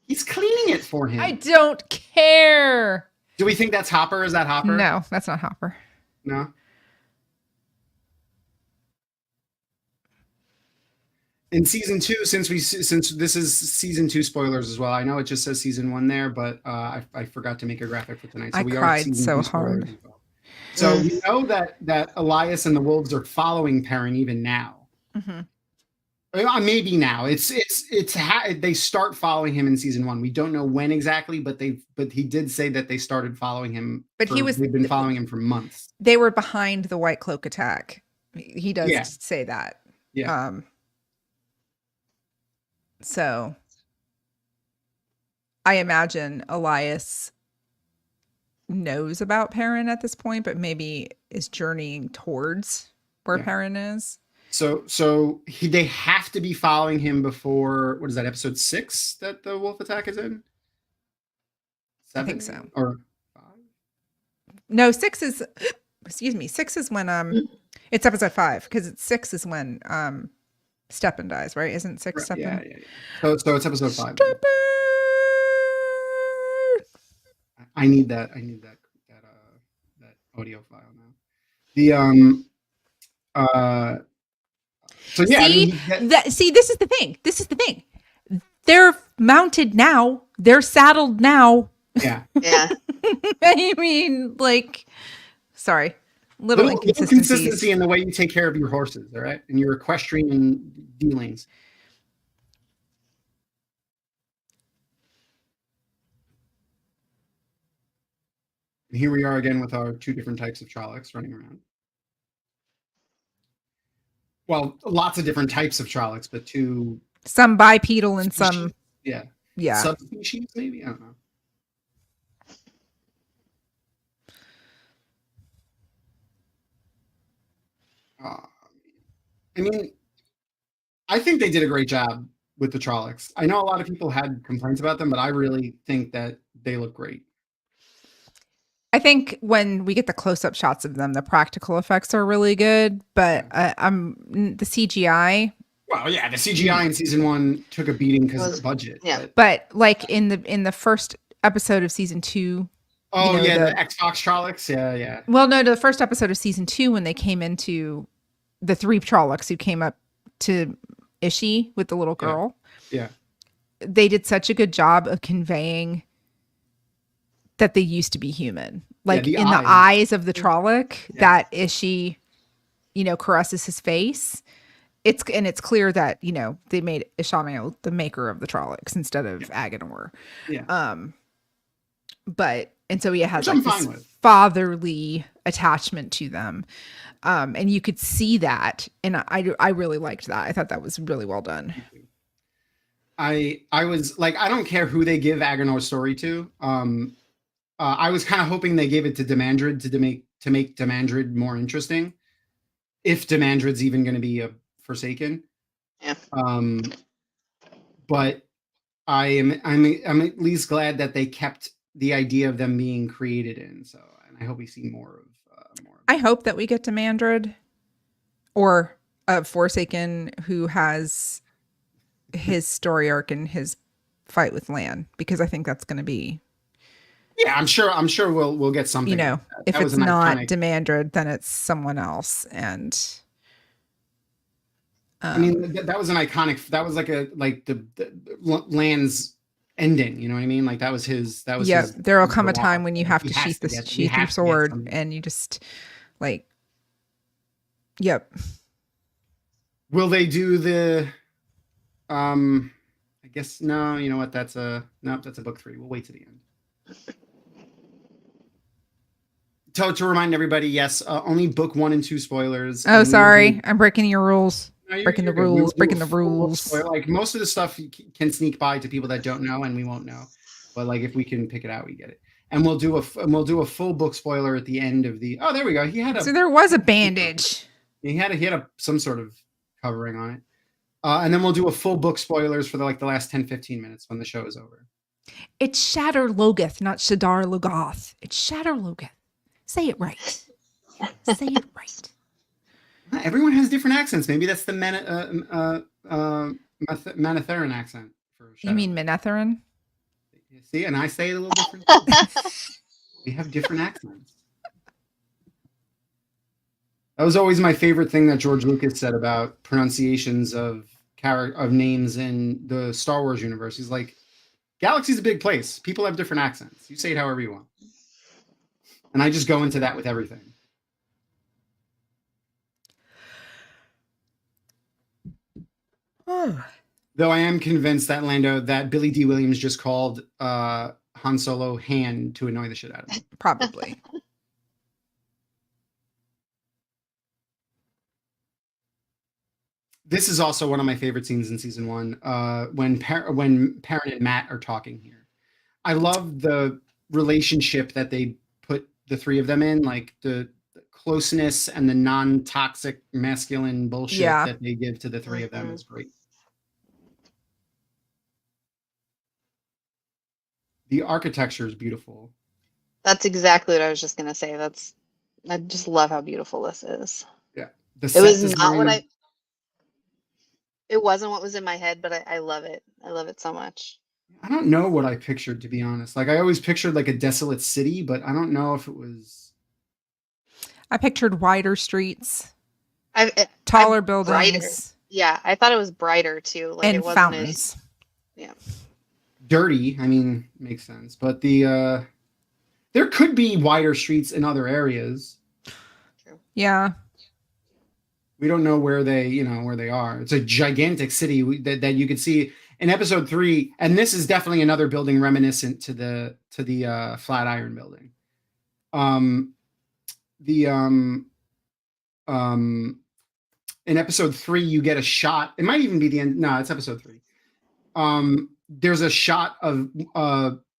He's cleaning it for him. I don't care. Do we think that's Hopper? Is that Hopper? No, that's not Hopper. No. In season 2, since this is season 2 spoilers as well. I know it just says season 1 there, but I forgot to make a graphic for tonight. So I we cried are season so 2 spoilers hard. as well. So we know that Elias and the wolves are following Perrin even now. Mm-hmm. Maybe now. They start following him in season 1. We don't know when exactly, but he did say that they started following him. But they've been following him for months. They were behind the White Cloak attack. He does Yeah. say that. Yeah. So I imagine Elias knows about Perrin at this point, but maybe is journeying towards where Perrin is. So they have to be following him before, what is that, episode 6 that the wolf attack is in? 7? I think so. Or 5? No, 6 is when it's episode 5, because 6 is when Steppen dies, right? Isn't 6 Steppen? Yeah. So it's episode 5. I need that audio file now. So yeah, this is the thing. They're mounted now. They're saddled now. Yeah. Yeah. I mean, like, sorry, little little inconsistencies. consistency in the way you take care of your horses, all right, and your equestrian dealings. And here we are again with our 2 different types of Trollocs running around. Well, lots of different types of Trollocs, but 2. Some bipedal and some, yeah, subspecies maybe. I don't know. I mean, I think they did a great job with the Trollocs. I know a lot of people had complaints about them, but I really think that they look great. I think when we get the close-up shots of them, the practical effects are really good, but the CGI. Well, yeah, the CGI in season 1 took a beating because of the budget. Yeah, but like in the first episode of season 2. Oh, the Xbox Trollocs, yeah. Well, no, the first episode of season 2 when they came into the 3 Trollocs who came up to Ishi with the little girl. Yeah. They did such a good job of conveying that they used to be human. Like the in the eyes of the Trolloc, that Ishi, caresses his face. It's clear that, they made Ishamael the maker of the Trollocs instead of Agenor. Yeah. And so he has like this fatherly attachment to them. And you could see that. And I really liked that. I thought that was really well done. I was like, I don't care who they give Agenor's story to. I was kind of hoping they gave it to Demandred to make Demandred more interesting. If Demandred's even going to be a Forsaken. Yeah. But I'm at least glad that they kept the idea of them being created in. So, and I hope we see more of. I hope that we get Demandred or a Forsaken who has his story arc and his fight with Lan, because I think that's going to be. Yeah, I'm sure we'll get something. If it's not Demandred, then it's someone else. And I mean, that was an iconic. That was like the Lan's ending. You know what I mean? Like that was his. Yep. his. There'll his come a go time off. when you Like, have he to has sheath to this get- he sheath your has to get sword, something. and you just like. Yep. Will they do the? I guess no. You know what? That's a book 3. We'll wait to the end. To remind everybody, yes, only book 1 and 2 spoilers. Oh, and sorry, I'm breaking your rules. No, you're- Breaking the you're good. We will rules. do Breaking a the full book rules. spoiler. Like most of the stuff can sneak by to people that don't know, and we won't know. But like if we can pick it out, we get it. And we'll do a full book spoiler at the end of the. Oh, there we go. He had a. So there was a bandage. He had some sort of covering on it. And then we'll do a full book spoilers for the last 10-15 minutes when the show is over. It's Shatter Logoth, not Shadar Logoth. It's Shatter Logoth. Say it right. Say it right. Everyone has different accents. Maybe that's the Manetheren accent. For You mean Menetherin? See, and I say it a little different. We have different accents. That was always my favorite thing that George Lucas said about pronunciations of names in the Star Wars universe. He's like, galaxy's a big place. People have different accents. You say it however you want. And I just go into that with everything. Though I am convinced that Billy D. Williams just called Han Solo Han to annoy the shit out of him. Probably. This is also one of my favorite scenes in season 1, when Perrin and Matt are talking here. I love the relationship that they put the three of them in, like the closeness and the non-toxic masculine bullshit that they give to the three of them is great. The architecture is beautiful. That's exactly what I was just gonna say. I just love how beautiful this is. Yeah, it was not what it wasn't what was in my head, but I love it. I love it so much. I don't know what I pictured, to be honest. Like I always pictured like a desolate city, but I don't know if it was. I pictured wider streets, taller buildings. Brighter. Yeah, I thought it was brighter too. Like and it wasn't fountains. Dirty. I mean, makes sense. But there could be wider streets in other areas. True. Yeah. We don't know where they are. It's a gigantic city that you could see in episode 3, and this is definitely another building reminiscent to the Flatiron building. In episode 3, you get a shot. It might even be the end. No, it's episode 3. There's a shot of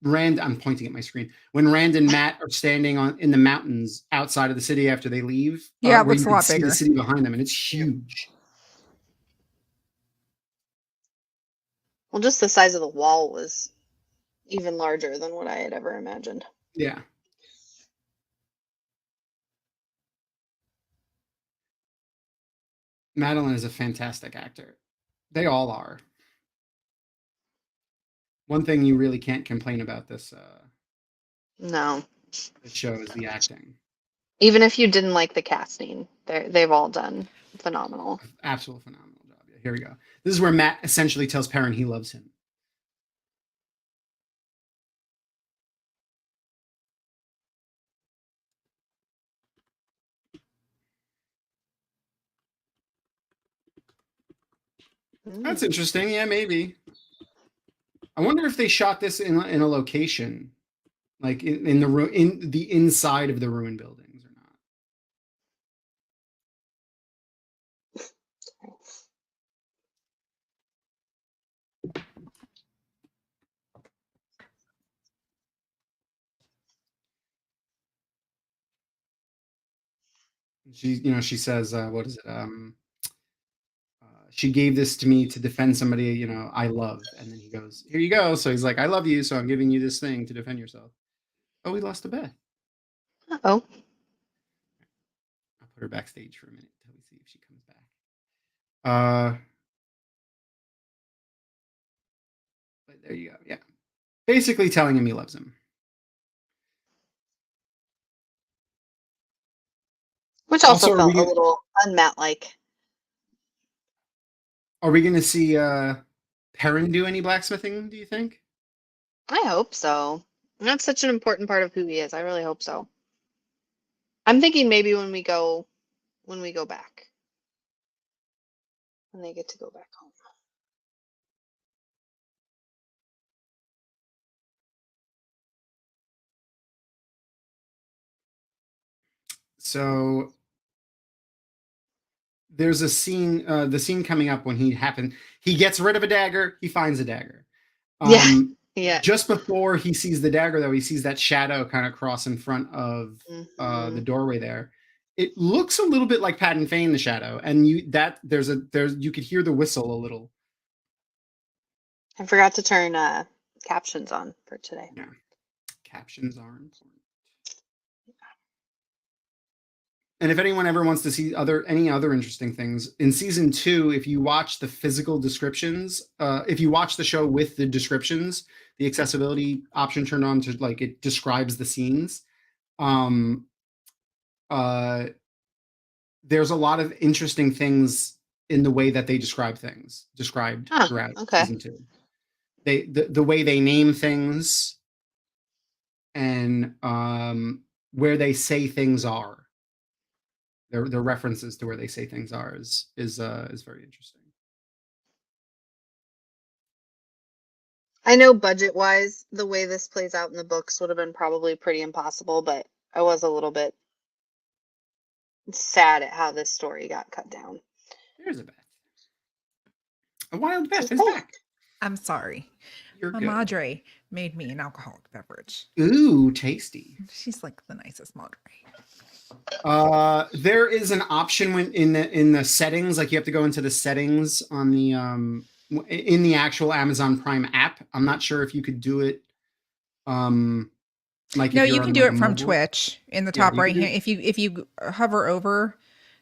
Rand. I'm pointing at my screen when Rand and Matt are standing in the mountains outside of the city after they leave. Yeah, it looks a lot see bigger. The city behind them, and it's huge. Well, just the size of the wall was even larger than what I had ever imagined. Yeah. Madeline is a fantastic actor. They all are. One thing you really can't complain about this show is the acting. Even if you didn't like the casting, they've all done phenomenal. Absolute phenomenal job. Yeah, here we go. This is where Matt essentially tells Perrin he loves him. That's interesting. Yeah, maybe. I wonder if they shot this in a location, like in the inside of the ruined buildings or not. She says, what is it? She gave this to me to defend somebody, I love. And then he goes, here you go. So he's like, I love you. So I'm giving you this thing to defend yourself. Oh, we lost a bet. Uh-oh. I'll put her backstage for a minute until we see if she comes back. But there you go. Yeah. Basically telling him he loves him. Which also felt a little un-Matt-like. Are we going to see Perrin do any blacksmithing, do you think? I hope so. That's such an important part of who he is. I really hope so. I'm thinking maybe when we go back, when they get to go back home. So there's a scene, the scene coming up when he gets rid of a dagger, he finds a dagger. Yeah. Yeah. Just before he sees the dagger, though, he sees that shadow kind of cross in front of the doorway there. It looks a little bit like Patton Fane, the shadow, and you could hear the whistle a little. I forgot to turn captions on for today. Yeah, captions are important. And if anyone ever wants to see any other interesting things, in season 2, if you watch the physical descriptions, if you watch the show with the descriptions, the accessibility option turned on to like it describes the scenes. There's a lot of interesting things in the way that they described throughout season 2. The way they name things and where they say things are. The references to where they say things are is very interesting. I know budget-wise, the way this plays out in the books would have been probably pretty impossible, but I was a little bit sad at how this story got cut down. There's a Beth. A wild Beth is back. I'm sorry. You're My good. madre made me an alcoholic beverage. Ooh, tasty. She's like the nicest madre. There is an option when in the settings, like you have to go into the settings on the in the actual Amazon Prime app. I'm not sure if you could do it. Like no, if you you're can on, do like, it from mobile. Twitch in the Yeah, top you right can hand. If you hover over,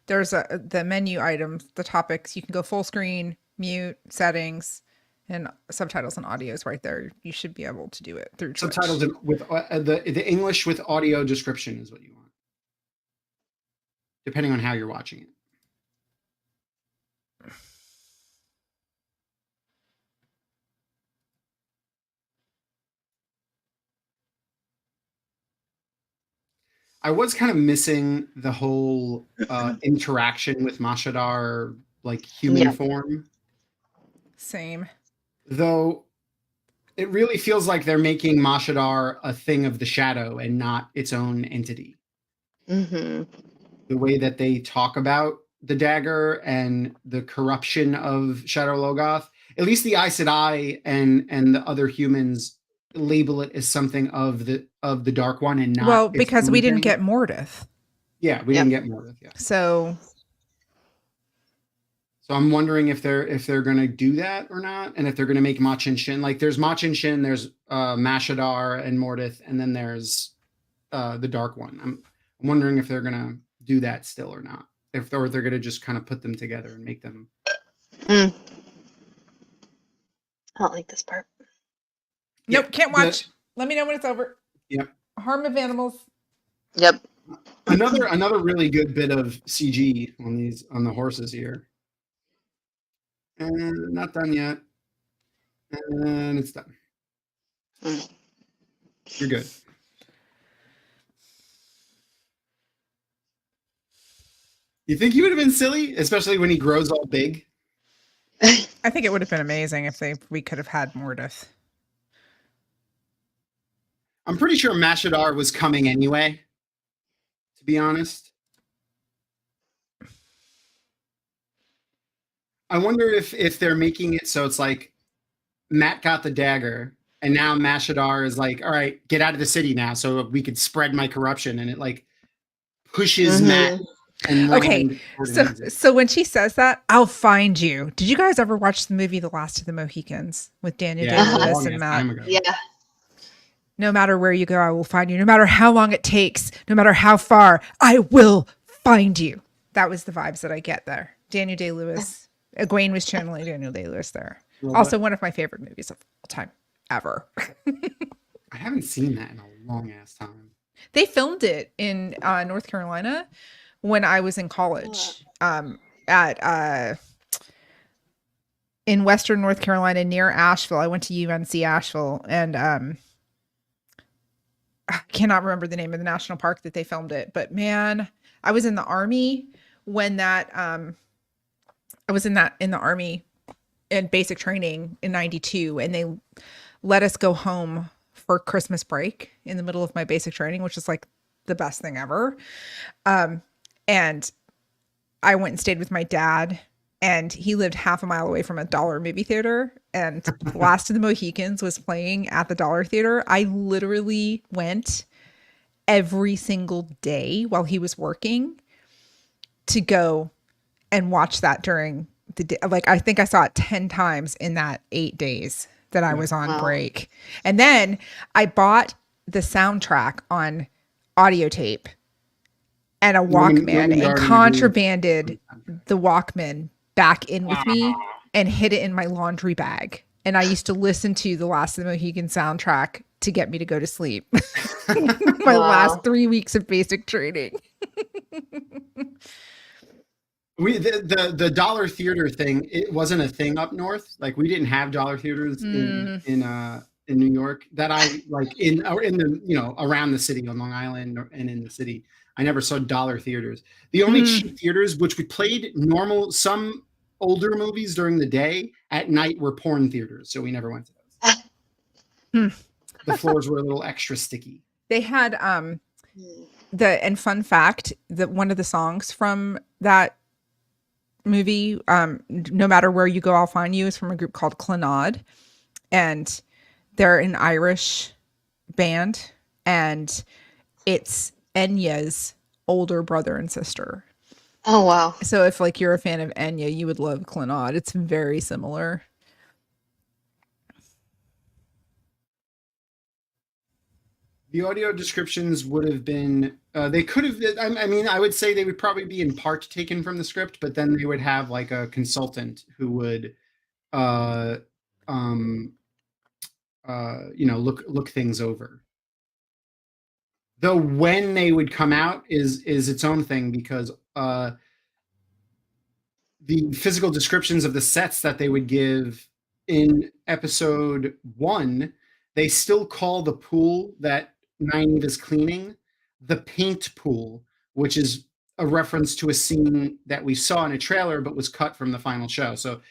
there's the menu items, the topics. You can go full screen, mute, settings, and subtitles and audio is right there. You should be able to do it through Twitch. Subtitles with the English with audio description is what you want, depending on how you're watching it. I was kind of missing the whole interaction with Mashadar, like human form. Same. Though it really feels like they're making Mashadar a thing of the shadow and not its own entity. Mm-hmm. The way that they talk about the dagger and the corruption of Shadow Logoth, at least the Aes Sedai and the other humans label it as something of the Dark One and not. Well, because we didn't get Mordeth. Yeah, we didn't get Mordeth. Yeah. So I'm wondering if they're going to do that or not, and if they're going to make Machin Shin. Like there's Machin Shin, there's Mashadar and Mordeth, and then there's the Dark One. I'm wondering if they're going to do that still or not. Or they're going to just kind of put them together and make them. I don't like this part. Nope, can't watch. Let me know when it's over. Yep. Harm of Animals. Yep. Another really good bit of CG on the horses here. And not done yet. And it's done. You're good. You think he would have been silly, especially when he grows all big? I think it would have been amazing if we could have had Mordeth. I'm pretty sure Mashadar was coming anyway, to be honest. I wonder if they're making it so it's like Matt got the dagger and now Mashadar is like, all right, get out of the city now so we could spread my corruption, and it like pushes Matt. And okay, so when she says that, I'll find you. Did you guys ever watch the movie The Last of the Mohicans with Daniel Day-Lewis and Matt? Yeah. No matter where you go, I will find you. No matter how long it takes, no matter how far, I will find you. That was the vibes that I get there. Daniel Day-Lewis. Egwene was channeling Daniel Day-Lewis there. Also, one of my favorite movies of all time, ever. I haven't seen that in a long ass time. They filmed it in North Carolina when I was in college. In in Western North Carolina near Asheville. I went to UNC Asheville, and I cannot remember the name of the national park that they filmed it, but man, I was in the Army when that I was in the Army in basic training in 92, and they let us go home for Christmas break in the middle of my basic training, which is like the best thing ever. And I went and stayed with my dad, and he lived half a mile away from a dollar movie theater, and Last of the Mohicans was playing at the dollar theater. I literally went every single day while he was working to go and watch that during the day. Like, I think I saw it 10 times in that 8 days that I was on break. And then I bought the soundtrack on audio tape and a Walkman and contrabanded the Walkman back in with me and hid it in my laundry bag. And I used to listen to the Last of the Mohican soundtrack to get me to go to sleep. My last 3 weeks of basic training. The dollar theater thing, it wasn't a thing up north. Like, we didn't have dollar theaters in New York that I like in the, you know, around the city on Long Island and in the city. I never saw dollar theaters. The only cheap theaters, which we played some older movies during the day, at night were porn theaters. So we never went to those. The floors were a little extra sticky. They had and fun fact that one of the songs from that movie, No Matter Where You Go, I'll Find You, is from a group called Clannad, and they're an Irish band, and it's Enya's older brother and sister. Oh wow. So if like you're a fan of Enya, you would love Clannad. It's very similar. The audio descriptions would have been, they could have, I mean, I would say they would probably be in part taken from the script, but then they would have like a consultant who would, you know, look things over. Though when they would come out is its own thing, because the physical descriptions of the sets that they would give in episode 1, they still call the pool that Nynaeve is cleaning the paint pool, which is a reference to a scene that we saw in a trailer but was cut from the final show. So,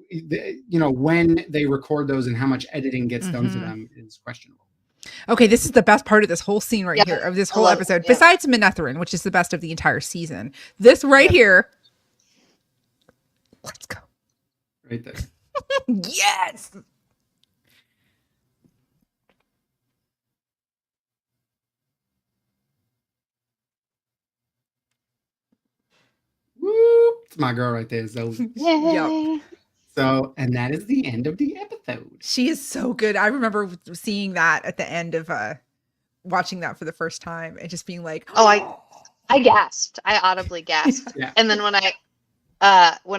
you know, when they record those and how much editing gets done to them is questionable. Okay, this is the best part of this whole scene right here, of this whole episode, besides Manetheren, which is the best of the entire season. This right here. Let's go. Right there. Yes. Woo! It's my girl right there, Zoe. Yay. So, and that is the end of the episode. She is so good. I remember seeing that at the end of watching that for the first time and just being like, oh, I gasped. I audibly gasped. Yeah. And then when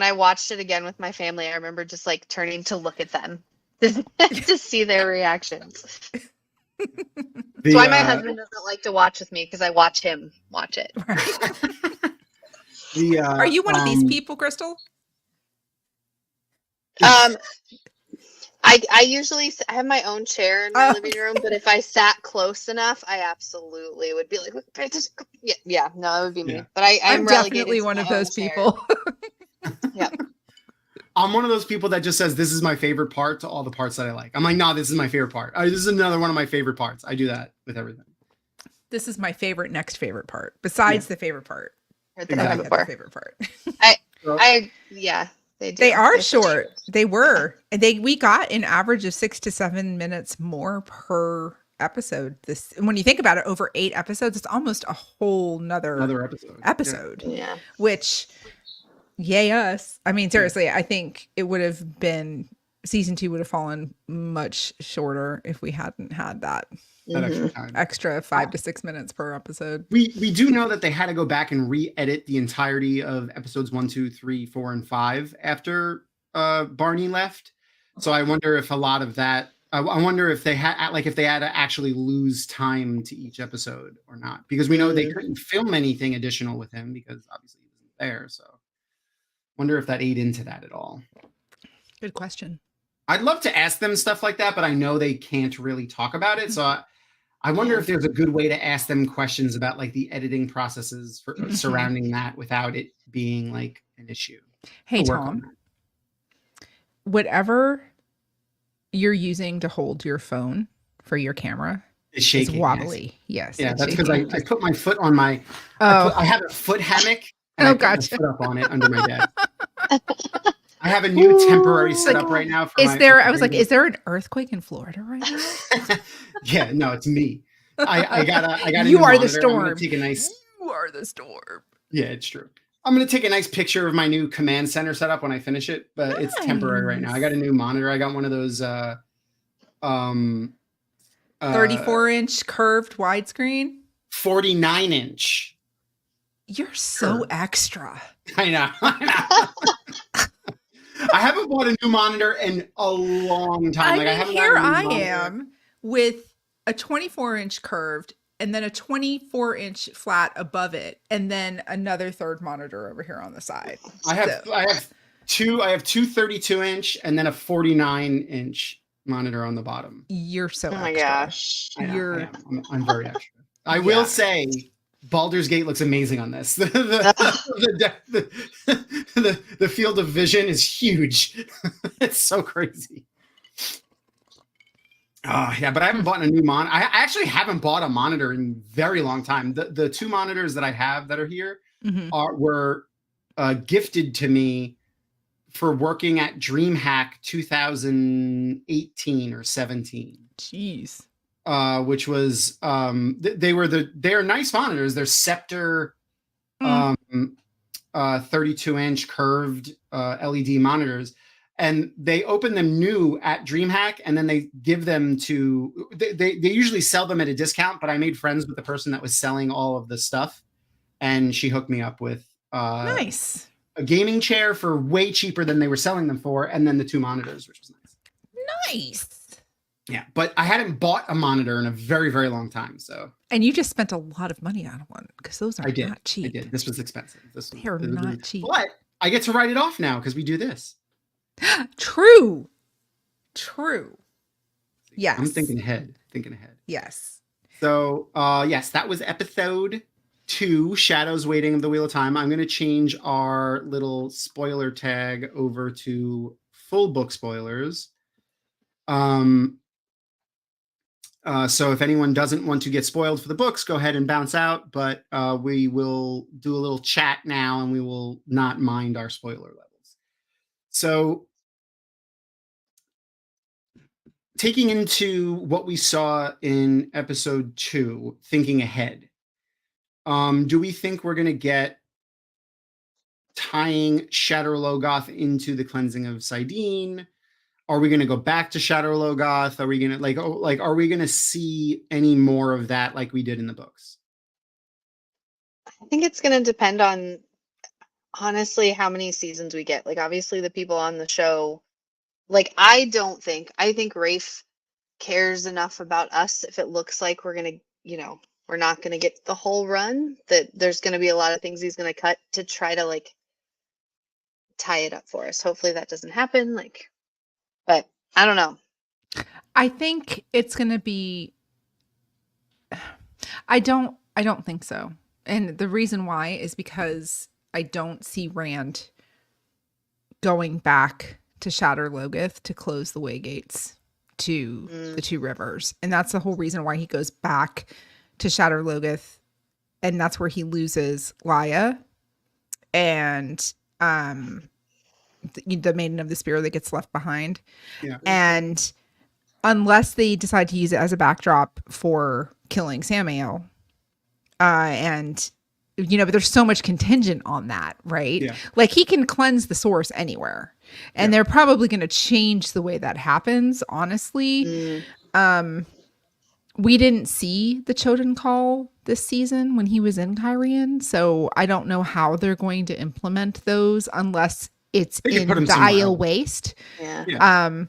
I watched it again with my family, I remember just like turning to look at them to see their reactions. That's why my husband doesn't like to watch with me, because I watch him watch it. Are you one of these people, Crystal? I usually have my own chair in my living room, but if I sat close enough, I absolutely would be like, yeah, no, it would be me. But I'm definitely one of those people. Yep. I'm one of those people that just says this is my favorite part to all the parts that I like. I'm like, no, this is my favorite part. This is another one of my favorite parts. I do that with everything. This is my favorite next favorite part, besides the favorite part. Exactly. The favorite part. They are short. They were. We got an average of 6 to 7 minutes more per episode. This, when you think about it, over 8 episodes, it's almost a whole another episode. Yeah. Which, yay us. I mean, seriously, I think it would have been, season 2 would have fallen much shorter if we hadn't had that extra time. Extra 5 to 6 minutes per episode. We do know that they had to go back and re-edit the entirety of episodes 1, 2, 3, 4, and 5 after Barney left. So I wonder if a lot of that, I wonder if they had to actually lose time to each episode or not, because we know they couldn't film anything additional with him because obviously he wasn't there. So wonder if that ate into that at all. Good question. I'd love to ask them stuff like that, but I know they can't really talk about it. So I wonder if there's a good way to ask them questions about like the editing processes for surrounding that without it being like an issue. Hey, Tom, whatever you're using to hold your phone for your camera is shaking. It's wobbly. Yes. Yeah, that's because I put my foot on my, I have a foot hammock and I put my foot up on it under my desk. I have a new temporary setup right now. Is there an earthquake in Florida right now? Yeah, no, it's me. I got You are monitor. the storm. Take a nice. You are the storm. Yeah, it's true. I'm going to take a nice picture of my new command center setup when I finish it, but it's temporary right now. I got a new monitor. I got one of those 34-inch curved widescreen. 49-inch. You're so extra. I know. I haven't bought a new monitor in a long time. I am with a 24-inch curved and then a 24-inch flat above it, and then another third monitor over here on the side. I have two 32-inch and then a 49-inch monitor on the bottom. You're so extra. My gosh. I'm very extra. I will say Baldur's Gate looks amazing on this. The field of vision is huge. It's so crazy. Oh yeah, but I haven't bought a new monitor. I actually haven't bought a monitor in a very long time. The two monitors that I have that are here were gifted to me for working at DreamHack 2018 or 17. Jeez. Which was they're nice monitors. They're Scepter 32-inch curved LED monitors. And they open them new at DreamHack, and then they give them to they usually sell them at a discount, but I made friends with the person that was selling all of the stuff, and she hooked me up with nice a gaming chair for way cheaper than they were selling them for, and then the two monitors, which was nice. Nice. Yeah, but I hadn't bought a monitor in a very, very long time. So, and you just spent a lot of money on one because those are not cheap. I did. This was expensive. They are not cheap. But I get to write it off now because we do this. True. Yes. I'm thinking ahead. Yes. So, yes, that was episode 2, Shadows Waiting of the Wheel of Time. I'm going to change our little spoiler tag over to full book spoilers. So if anyone doesn't want to get spoiled for the books, go ahead and bounce out. But we will do a little chat now, and we will not mind our spoiler levels. So, taking into what we saw in episode 2, thinking ahead, do we think we're going to get tying Shadow Logoth into the cleansing of Sidene? Are we going to go back to Shadow Logoth? Are we going to are we going to see any more of that like we did in the books? I think it's going to depend on, honestly, how many seasons we get. Like, obviously the people on the show, like, I think Rafe cares enough about us if it looks like we're going to, we're not going to get the whole run, that there's going to be a lot of things he's going to cut to try to like tie it up for us. Hopefully that doesn't happen. But I don't know. I think it's going to be, I don't think so. And the reason why is because I don't see Rand going back to Shatter Logoth to close the way gates to the two rivers. And that's the whole reason why he goes back to Shatter Logoth. And that's where he loses Laia and the Maiden of the Spear that gets left behind. Yeah. And unless they decide to use it as a backdrop for killing Samael, but there's so much contingent on that, right? Yeah. Like, he can cleanse the source anywhere, and they're probably going to change the way that happens. Honestly, we didn't see the Chosen Call this season when he was in Kyrian, so I don't know how they're going to implement those unless it's in Dire Waste. Yeah.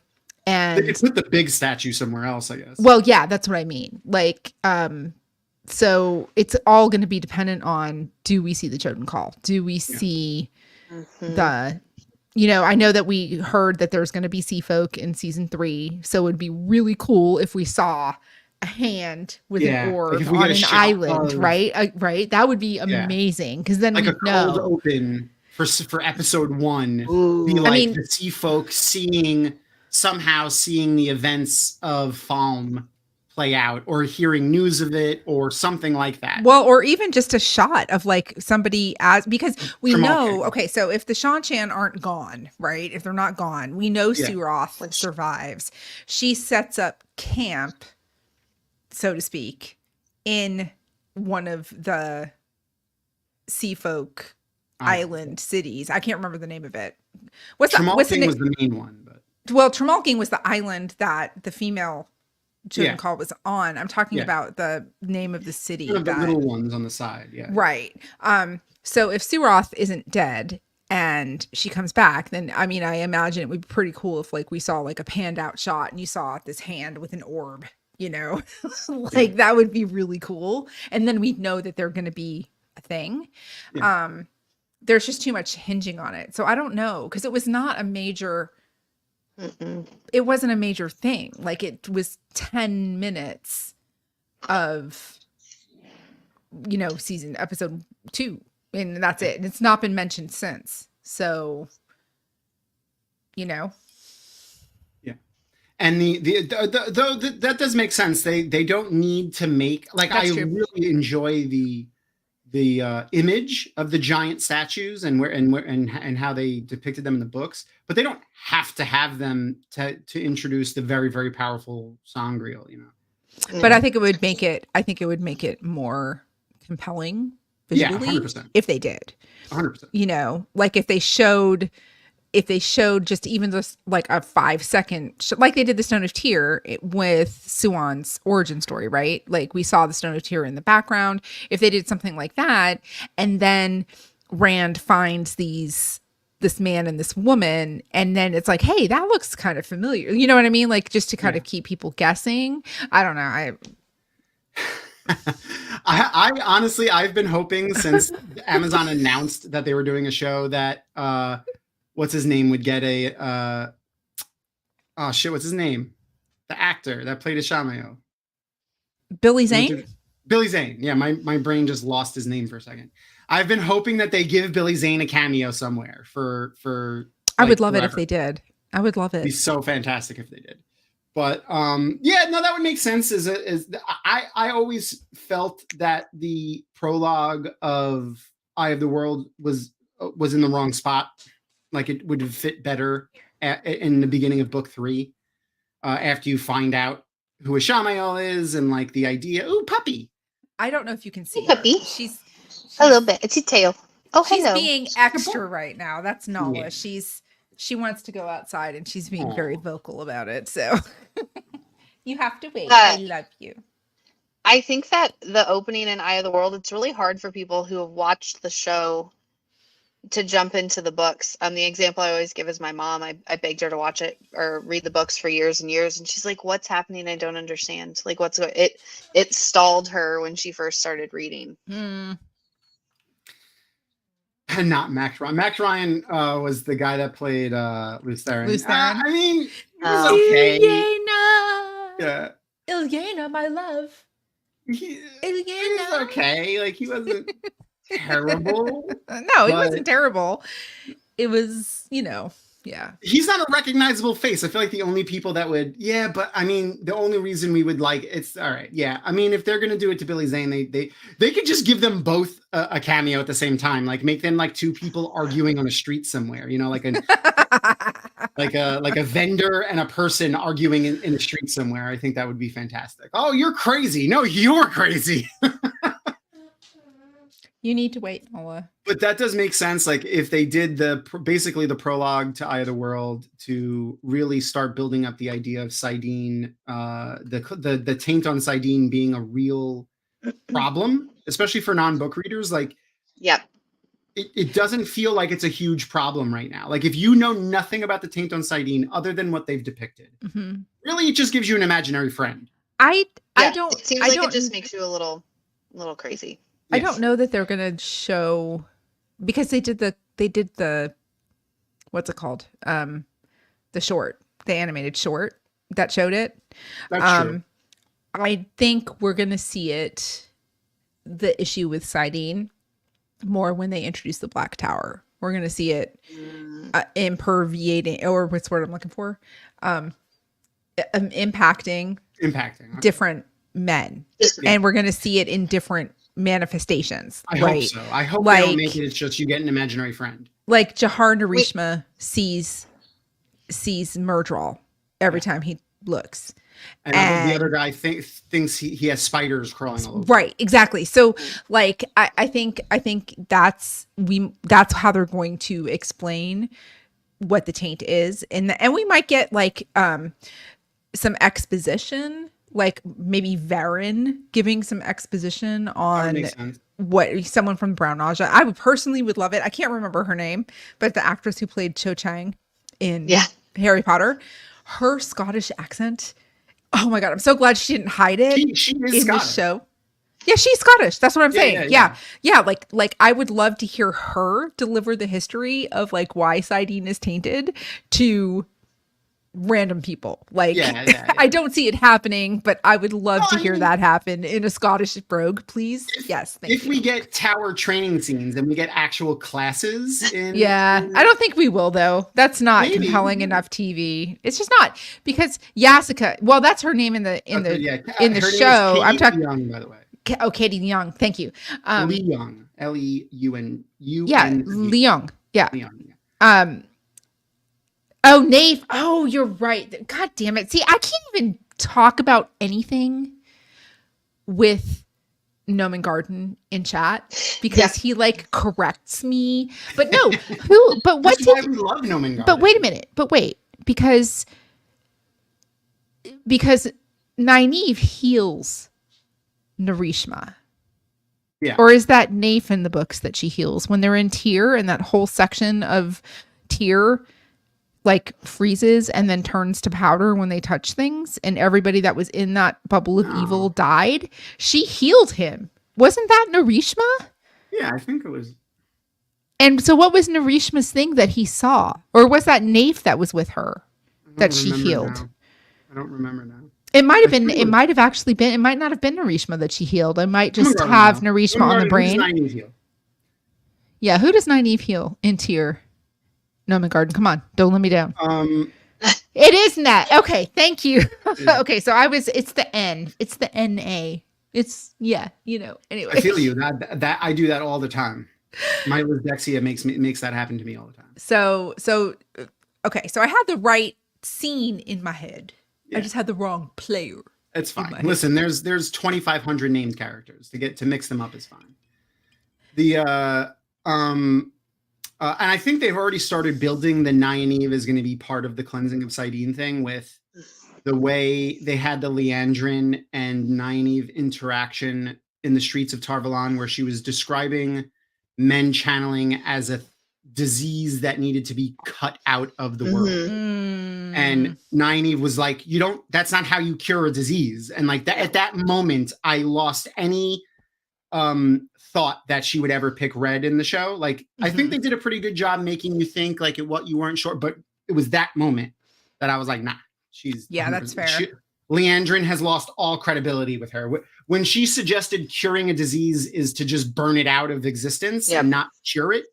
And they could put the big statue somewhere else, I guess. Well, yeah, that's what I mean. Like, so it's all going to be dependent on, do we see the Chosen Call? Do we see the you know, I know that we heard that there's going to be sea folk in season 3, so it would be really cool if we saw a hand with Yeah, an like orb if we on get a an shot island, of- right? Right, that would be amazing because then like we a cold know. open for episode 1. Be Ooh. like I mean- the sea folk somehow seeing the events of Falm play out, or hearing news of it, or something like that. Well, or even just a shot of like somebody as, because we From know, Alcan. okay, so if the Shan-Chan aren't gone, right? If they're not gone, we know Yeah. Suroth survives. She sets up camp, so to speak, in one of the sea folk island cities. I can't remember the name of it. What's the Tremalking name? was the main one, but Well, Tremalking was the island that the female Chosen Yeah. Call was on. I'm talking Yeah. about the name of the city. one of the that- little ones on the side. Yeah. Right. So if Suroth isn't dead and she comes back, then I mean, I imagine it would be pretty cool if like we saw like a panned out shot and you saw this hand with an orb, you know, like that would be really cool. And then we'd know that they're going to be a thing. Yeah. There's just too much hinging on it. So I don't know, because it was not a major, Mm-mm. it wasn't a major thing. Like it was 10 minutes of, you know, episode 2, and that's it. And it's not been mentioned since. So, you know, And that does make sense. They don't need to make, like, That's I true. really enjoy the image of the giant statues and how they depicted them in the books, but they don't have to have them to introduce the very, very powerful Sangreal, you know. but I think it would make it more compelling Yeah, visually 100%. if they did. 100%. You know, like if they showed just even just like a 5-second, like they did the Stone of Tear with Suan's origin story, right? Like we saw the Stone of Tear in the background. If they did something like that, and then Rand finds this man and this woman, and then it's like, hey, that looks kind of familiar. You know what I mean? Like just to kind of keep people guessing. I don't know. I honestly, I've been hoping since Amazon announced that they were doing a show that what's his name would get a what's his name? The actor that played Ishamael. Billy Zane? Billy Zane. Yeah, my brain just lost his name for a second. I've been hoping that they give Billy Zane a cameo somewhere for I like, would love it if forever. they did. I would love It'd be it. so fantastic if they did. But yeah, no, that would make sense. I always felt that the prologue of Eye of the World was in the wrong spot. Like it would have fit better in the beginning of book 3, after you find out who Ishamael is and like the idea. Ooh, puppy. I don't know if you can see Hey, her. puppy. She's A little bit. It's a tail. Oh, she's hello. being extra right now. That's Nala. Yeah. She wants to go outside and she's being Aw. very vocal about it. So you have to wait. Uh, I love you. I think that the opening in Eye of the World, it's really hard for people who have watched the show to jump into the books. The example I always give is my mom. I begged her to watch it or read the books for years and years, and she's like, "What's happening? I don't understand. Like, what's it?" It stalled her when she first started reading. Hmm. And not Max Ryan. Max Ryan was the guy that played Luce Theron. Luce Theron? I mean, it was Oh. okay. Ilyena. Yeah. Ilyena, my love. He Ilyena. was okay. Like he wasn't terrible. No, it But- wasn't terrible. It was, you know, yeah. He's not a recognizable face. I feel like the only people that would, yeah, but I mean, the only reason we would like it's all right. Yeah, I mean, if they're gonna do it to Billy Zane, they could just give them both a cameo at the same time, like make them like two people arguing on a street somewhere. You know, like a vendor and a person arguing in a street somewhere. I think that would be fantastic. Oh, you're crazy. No, you're crazy. You need to wait, Nola. But that does make sense. Like if they did basically the prologue to Eye of the World to really start building up the idea of Sidene, the taint on Sidene being a real problem, especially for non-book readers. Like Yep. it doesn't feel like it's a huge problem right now. Like if you know nothing about the taint on Sidene other than what they've depicted, Mhm. really it just gives you an imaginary friend. I Yeah, don't. It seems I like don't, it just makes you a little crazy. I Yes. don't know that they're gonna show, because they did the what's it called? The animated short that showed it. That's true. I think we're going to see the issue with Sidene more when they introduce the Black Tower. We're going to see it imperviating, or what's the word I'm looking for? Impacting Okay. different men. And we're going to see it in different manifestations. I hope so. I hope they don't make it. It's just you get an imaginary friend. Like Jahar Narishma sees Murdral every time he looks. And I hope the other guy thinks he has spiders crawling all over. Right, exactly. So like I think that's how they're going to explain what the taint is. And we might get like some exposition, like maybe Varen giving some exposition on what someone from Brown Nausea. I would personally love it. I can't remember her name, but the actress who played Cho Chang in Harry Potter, her Scottish accent. Oh my God, I'm so glad she didn't hide it she is in Scottish. this show. Yeah, she's Scottish. That's what I'm saying. Yeah. Like I would love to hear her deliver the history of like why Sidene is tainted to random people. Like I don't see it happening, but I would love to hear that happen in a Scottish brogue, please. Yes, thank you. If we get tower training scenes and we get actual classes in I don't think we will though. That's not compelling enough TV. It's just not, because Yasuka, well, that's her name in the show. I'm talking Young, by the way. Katie Young. Thank you. Lee Young. Leun. Yeah, Lee Young. Yeah. Leon, Oh, Nave. Oh, you're right. God damn it. See, I can't even talk about anything with Noman Garden in chat because he like corrects me. But no, but what That's why we love Noman Garden. But wait a minute. Because Nynaeve heals Narishma. Yeah. Or is that Nafe in the books that she heals when they're in Tyr, and that whole section of Tyr like freezes and then turns to powder when they touch things, and everybody that was in that bubble of evil died? She healed him. Wasn't that Narishma? Yeah, I think it was. And so what was Narishma's thing that he saw? Or was that Nafe that was with her that she healed? Now. I don't remember now. It might have been, it might have actually been, it might not have been Narishma that she healed. I might just have Narishma on the brain. Yeah, who does Nynaeve heal in Tyr? Noman Garden, come on, don't let me down. It is Nat. Okay, thank you. Okay, so it's the N. It's the NA. It's, anyway. I feel you. That I do that all the time. My dyslexia makes that happen to me all the time. So okay, so I had the right scene in my head. I just had the wrong player. It's fine. Listen, there's 2,500 named characters to mix them up is fine. And I think they've already started building the Nynaeve is going to be part of the cleansing of Sidene thing, with the way they had the Leandrin and Nynaeve interaction in the streets of Tarvalon, where she was describing men channeling as a disease that needed to be cut out of the world. And Nynaeve was like, that's not how you cure a disease. And like that, at that moment, I lost any thought that she would ever pick red in the show. Like, I think they did a pretty good job making you think like what you weren't sure, but it was that moment that I was like, nah, she's that's fair. Leandrin has lost all credibility with her. When she suggested curing a disease is to just burn it out of existence and not cure it,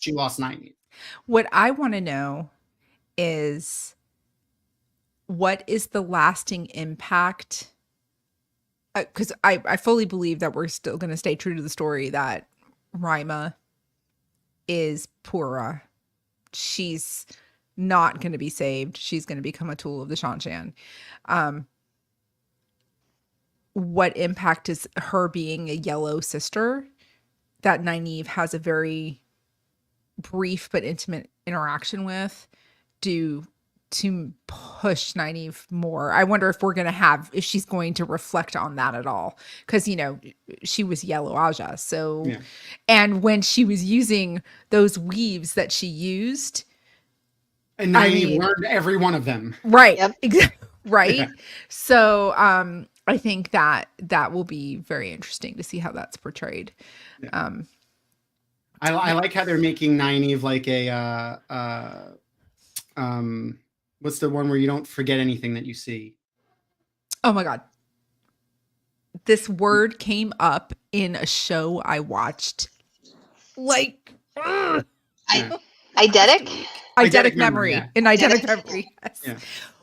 she lost Nynaeve. What I want to know is, what is the lasting impact? Because I fully believe that we're still going to stay true to the story that Rima is Pura. She's not going to be saved. She's going to become a tool of the Shanshan. What impact is her being a yellow sister that Nynaeve has a very brief but intimate interaction with to push Nynaeve more? I wonder if she's going to reflect on that at all, because she was yellow Aja, so and when she was using those weaves that she used, and Nynaeve learned every one of them, right? Exactly. Right. So I think that will be very interesting to see how that's portrayed. I like how they're making Nynaeve like a what's the one where you don't forget anything that you see? Oh my God. This word came up in a show I watched. Like, ugh. Yeah. Eidetic? Eidetic memory. yeah. An eidetic memory. Yes. Yeah.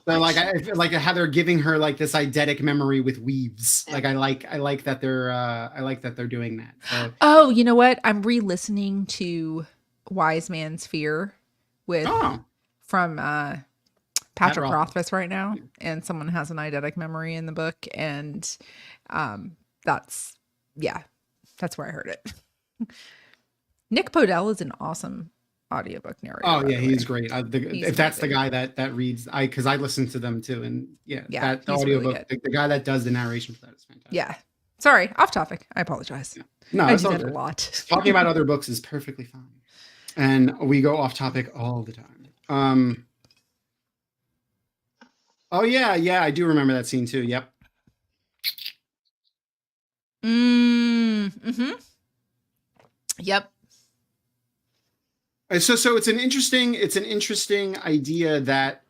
So like I feel like how they're giving her like this eidetic memory with weaves. Yeah. Like I like that they're doing that. So, Oh, you know what? I'm re-listening to Wise Man's Fear with from Patrick Pat Rothfuss right now, and someone has an eidetic memory in the book, and that's where I heard it. Nick Podell is an awesome audiobook narrator. oh by yeah, the he's way. great. He's If that's the amazing. guy that reads, because I listen to them too, and Yeah, that the he's really audiobook, good. the guy that does the narration for that is fantastic. Yeah. Sorry, off topic. I apologize. Yeah. No, I that's do all that a good. lot. Talking about other books is perfectly fine, and we go off topic all the time. Oh yeah, I do remember that scene too. Yep. Mm-hmm. Yep. And so it's an interesting idea that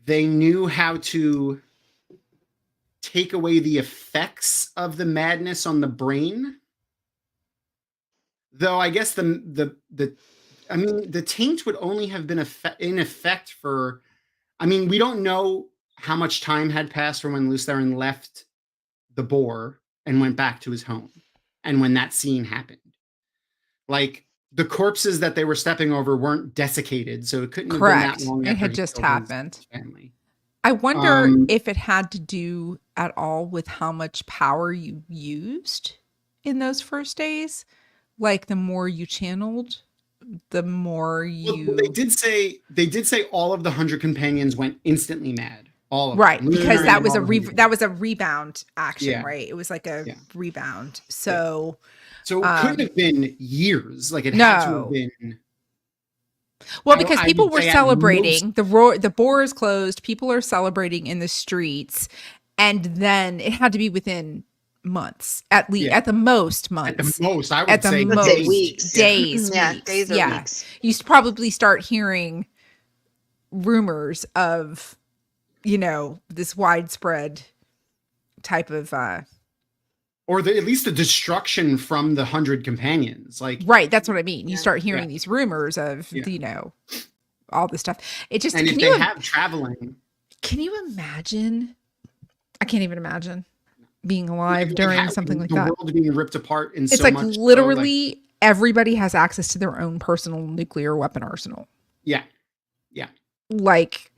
they knew how to take away the effects of the madness on the brain. Though I guess the taint would only have been in effect for, we don't know how much time had passed from when Lews Therin left the boar and went back to his home, and when that scene happened. Like, the corpses that they were stepping over weren't desiccated, so it couldn't have been that long. It had just happened. His family. I wonder if it had to do at all with how much power you used in those first days. Like, the more you channeled, the more you. Well, they did say all of the 100 companions went instantly mad. All of right, them. because that was a rebound action, Yeah. right? It was like a Yeah. rebound. So it couldn't have been years. Like, it had to have been. Well, because people would were say at celebrating. The boar is closed. People are celebrating in the streets, and then it had to be within months, at least, at the most months. At the most, I would At the say most, days. weeks. Days, Yeah, weeks. days or Yeah. weeks. You probably start hearing rumors of, this widespread type of Or at least the destruction from the 100 companions. Like, right. That's what I mean. You Yeah. start hearing these rumors of, all this stuff. It just, and if they have traveling, can you imagine? I can't even imagine being alive during something like that. The world being ripped apart in It's so like much. literally everybody has access to their own personal nuclear weapon arsenal. Yeah. Like,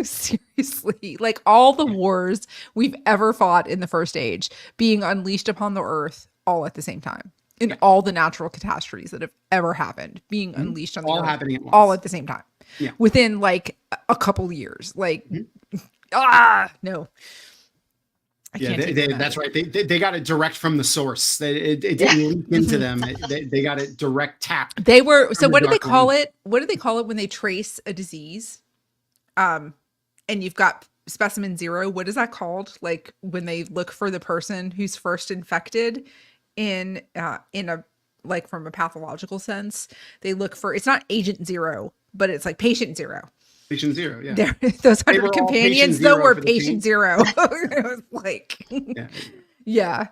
seriously, like all the wars we've ever fought in the First Age being unleashed upon the earth all at the same time. In all the natural catastrophes that have ever happened being unleashed on the all earth happening at once. all at the same time. Yeah. Within like a couple years. Like, no. I can't even imagine. That's right. They got it direct from the source. It didn't leak into them. They got it direct tap. They were, so from what the do they dark call room. it? What do they call it when they trace a disease? And you've got specimen 0. What is that called? Like when they look for the person who's first infected in a, like from a pathological sense, they look for, it's not agent 0, but it's like patient 0. Patient 0, yeah. Those They 100 were all companions, patient though, 0 were for the patient team. 0. It was like, Yeah.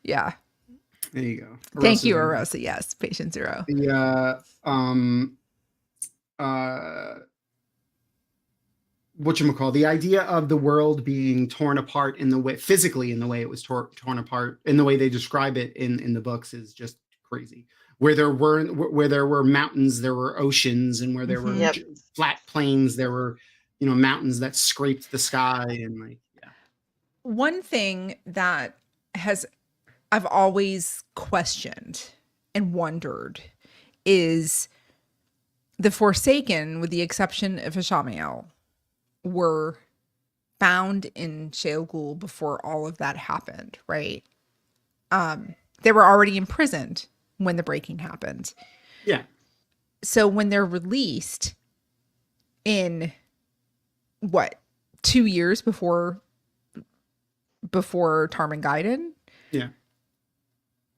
yeah. There you go. Thank you, Arosa. Arosa. Yes, patient 0. Whatchamacall, the idea of the world being torn apart in the way, physically in the way it was torn apart, in the way they describe it in the books, is just crazy. Where there were mountains, there were oceans, and where there were Yep. flat plains, there were mountains that scraped the sky, and like, yeah. One thing that I've always questioned and wondered is the Forsaken, with the exception of Ishamael, were found in Shale Ghul before all of that happened, right? They were already imprisoned when the breaking happened. Yeah. So when they're released in 2 years before Tarmangaiden? Yeah.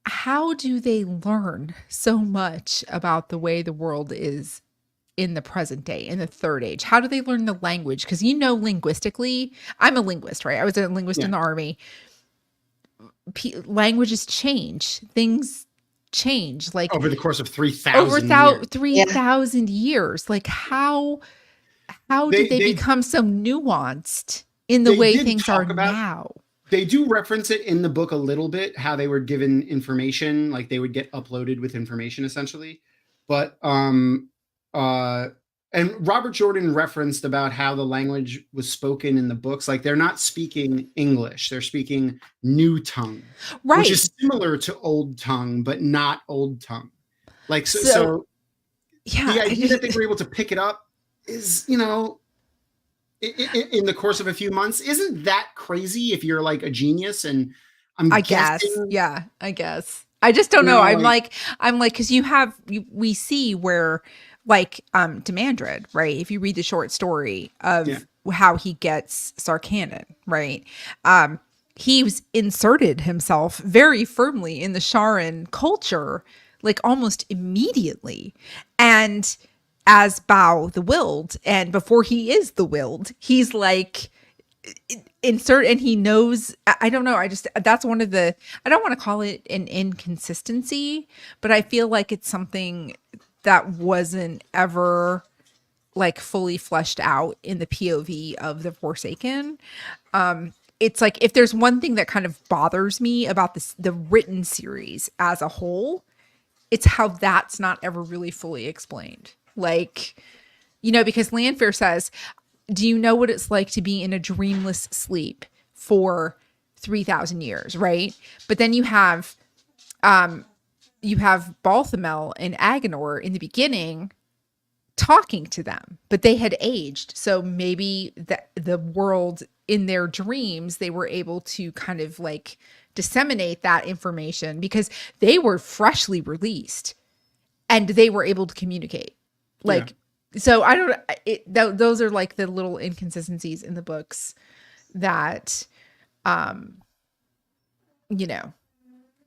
how do they learn so much about the way the world is in the present day, in the third age? How do they learn the language? Because linguistically, I'm a linguist, right? I was a linguist in the army. Languages change. Things change. Like over the course of 3,000 years. 3,000 years. Like how did they become so nuanced in the way things are now? They do reference it in the book a little bit, how they were given information, like they would get uploaded with information essentially. But and Robert Jordan referenced about how the language was spoken in the books. Like they're not speaking English, they're speaking New Tongue, right? Which is similar to Old Tongue, but not Old Tongue. Like so yeah, the idea that they were able to pick it up is, you know, in the course of a few months, isn't that crazy if you're like a genius? And I guess I just don't know. I'm like, because we see where like Demandred, right? If you read the short story of how he gets Sarkhannon, right? He's inserted himself very firmly in the Sharan culture, like almost immediately. And as Bao the Willed, and before he is the Willed, he's like insert, and he knows. I don't know. That's one of the, I don't want to call it an inconsistency, but I feel like it's something that wasn't ever like fully fleshed out in the POV of the Forsaken. It's like, if there's one thing that kind of bothers me about the written series as a whole, it's how that's not ever really fully explained. Like, you know, because Landfair says, do you know what it's like to be in a dreamless sleep for 3,000 years, right? But then you have Balthamel and Agenor in the beginning talking to them, but they had aged. So maybe the world in their dreams, they were able to kind of like disseminate that information because they were freshly released and they were able to communicate. Like, so I don't, those are like the little inconsistencies in the books that, you know,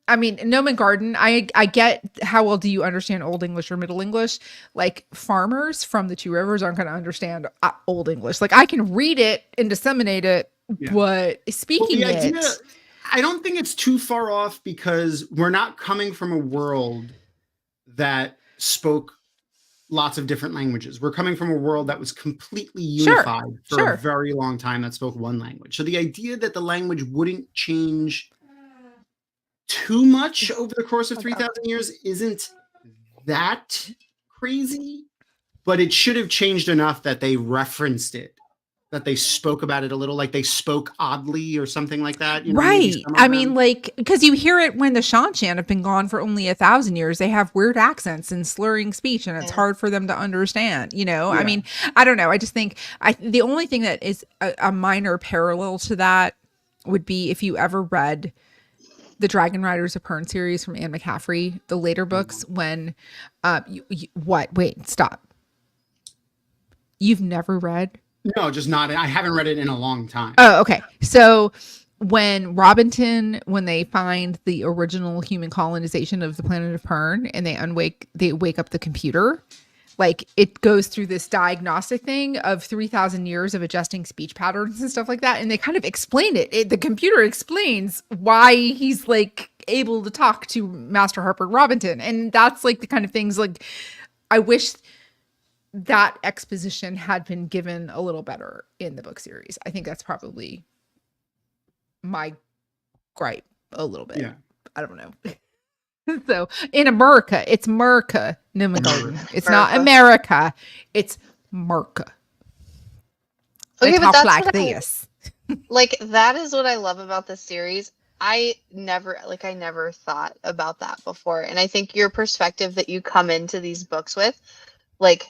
I mean, Nomen Garden, I get how well do you understand Old English or Middle English? Like farmers from the Two Rivers aren't going to understand Old English. Like I can read it and disseminate it, but speaking I don't think it's too far off because we're not coming from a world that spoke lots of different languages. We're coming from a world that was completely unified for a very long time that spoke one language. So the idea that the language wouldn't change too much over the course of 3,000 years isn't that crazy, but it should have changed enough that they referenced it, that they spoke about it a little, like they spoke oddly or something like that. You know, right. I mean, like, because you hear it when the Shanshan have been gone for only 1,000 years. They have weird accents and slurring speech, and it's hard for them to understand, you know? I mean, I don't know. I just think the only thing that is a minor parallel to that would be if you ever read the Dragon Riders of Pern series from Anne McCaffrey, the later books, when wait, stop. You've never read? No, just not. I haven't read it in a long time. Oh, okay. So when they find the original human colonization of the planet of Pern and they wake up the computer, like it goes through this diagnostic thing of 3,000 years of adjusting speech patterns and stuff like that. And they kind of explain it. The computer explains why he's like able to talk to Master Harper Robinson. And that's like the kind of things like I wish that exposition had been given a little better in the book series. I think that's probably my gripe a little bit. Yeah. I don't know. So in America, it's Merca, Nomen Garden. It's not America. It's Merca. Okay, they but talk that's like what this. Like that is what I love about this series. I never thought about that before. And I think your perspective that you come into these books with, like,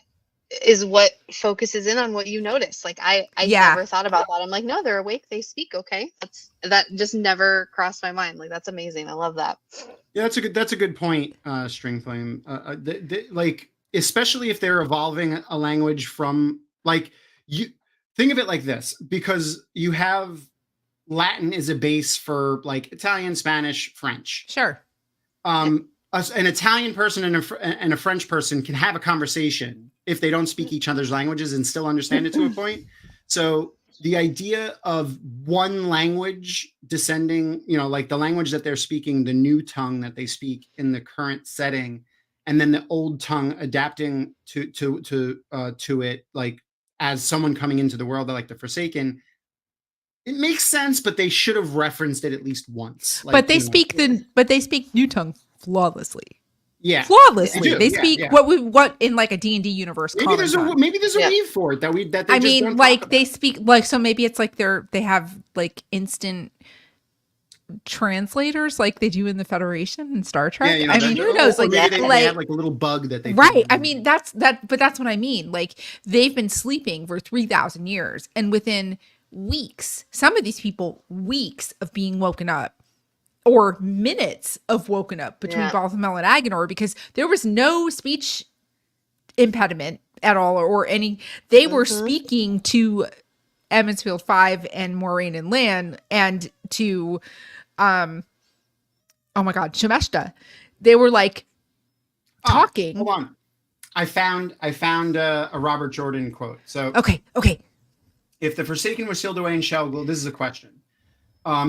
is what focuses in on what you notice. Like I never thought about that. I'm like, no, they're awake, they speak. Okay. That just never crossed my mind. Like that's amazing. I love that. Yeah, that's a good point, String Flame. Like, especially if they're evolving a language from, like, you think of it like this, because you have Latin is a base for like Italian, Spanish, French. Sure. an Italian person and a French person can have a conversation if they don't speak each other's languages and still understand it to a point. So the idea of one language descending, like the language that they're speaking, the new tongue that they speak in the current setting, and then the old tongue adapting to it, like as someone coming into the world, like the Forsaken. It makes sense, but they should have referenced it at least once. Like, but they speak new tongue flawlessly. Yeah, flawlessly. They do. speak Yeah. what in like a D&D universe. Maybe there's a weave for it that they I just mean, don't like talk they about. speak like, so maybe it's like they have like instant translators like they do in the Federation and Star Trek. Yeah, I mean, who knows? Or Like, maybe they have like a little bug that they right. I mean, that's what I mean. Like they've been sleeping for 3,000 years, and within weeks, some of these people, weeks of being woken up, or minutes of woken up between Balthamel and Agenor, because there was no speech impediment at all, or any. They were speaking to Emmonsfield 5 and Moraine and Lan, and to oh my god, Shemeshta. They were like talking. Hold on. I found a Robert Jordan quote. So okay. If the Forsaken were sealed away in Shelgul, this is a question.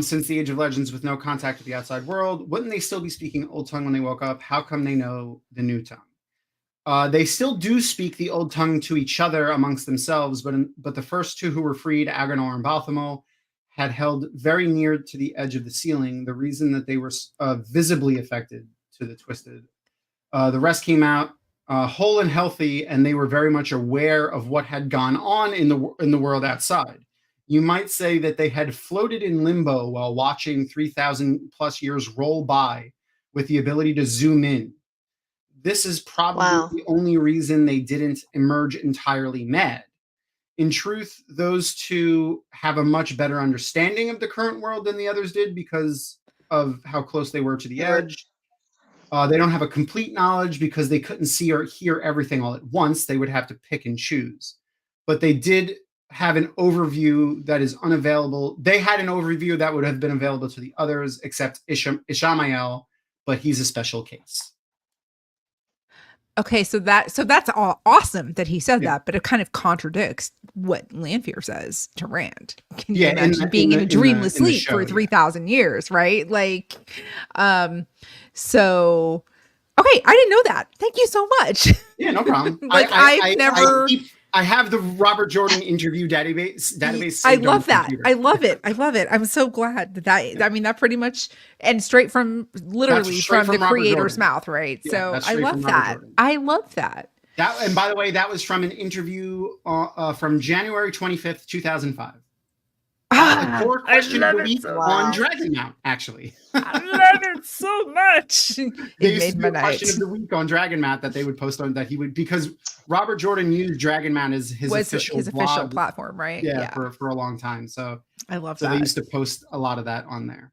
Since the Age of Legends with no contact with the outside world, wouldn't they still be speaking Old Tongue when they woke up? How come they know the New Tongue? They still do speak the Old Tongue to each other amongst themselves, but the first two who were freed, Agenor and Balthamel, had held very near to the edge of the ceiling, the reason that they were visibly affected to the Twisted. The rest came out whole and healthy, and they were very much aware of what had gone on in the world outside. You might say that they had floated in limbo while watching 3,000 plus years roll by with the ability to zoom in. This is probably the only reason they didn't emerge entirely mad. In truth, those two have a much better understanding of the current world than the others did because of how close they were to the edge. They don't have a complete knowledge because they couldn't see or hear everything all at once. They would have to pick and choose. But they did have an overview that is unavailable. They had an overview that would have been available to the others, except Ishamael, but he's a special case. Okay, so that's all awesome that he said that, but it kind of contradicts what Lanfear says to Rand. Can you imagine being in a dreamless sleep for 3,000 years, right? Like, so okay, I didn't know that. Thank you so much. Yeah, no problem. Like I have the Robert Jordan interview database. I love that. I love it. I'm so glad that I mean, that pretty much, and straight from literally from the creator's mouth, right? Yeah, so I love that. I love that. And by the way, that was from an interview from January 25th, 2005. A core question of the week on Dragonmount, actually. I love it so much. It made my night. Question of the week on Dragonmount that they would post on, that he would, because Robert Jordan used Dragonmount as his official platform, right? Yeah, for a long time. So I love that. So they used to post a lot of that on there.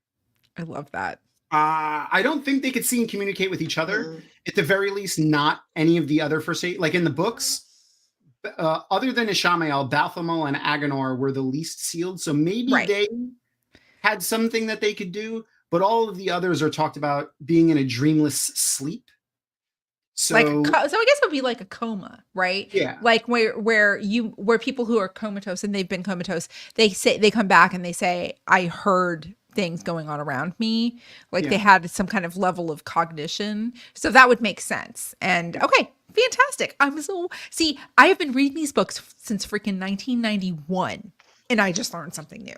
I love that. I don't think they could see and communicate with each other. At the very least, not any of the other Forsaken. Like in the books, other than Ishamael, Balthamel and Agenor were the least sealed. So maybe they had something that they could do, but all of the others are talked about being in a dreamless sleep. So, so I guess it would be like a coma, right? Yeah. Like where people who are comatose and they've been comatose, they come back and they say, I heard things going on around me. Like they had some kind of level of cognition. So that would make sense. And okay, fantastic. I have been reading these books since freaking 1991 and I just learned something new.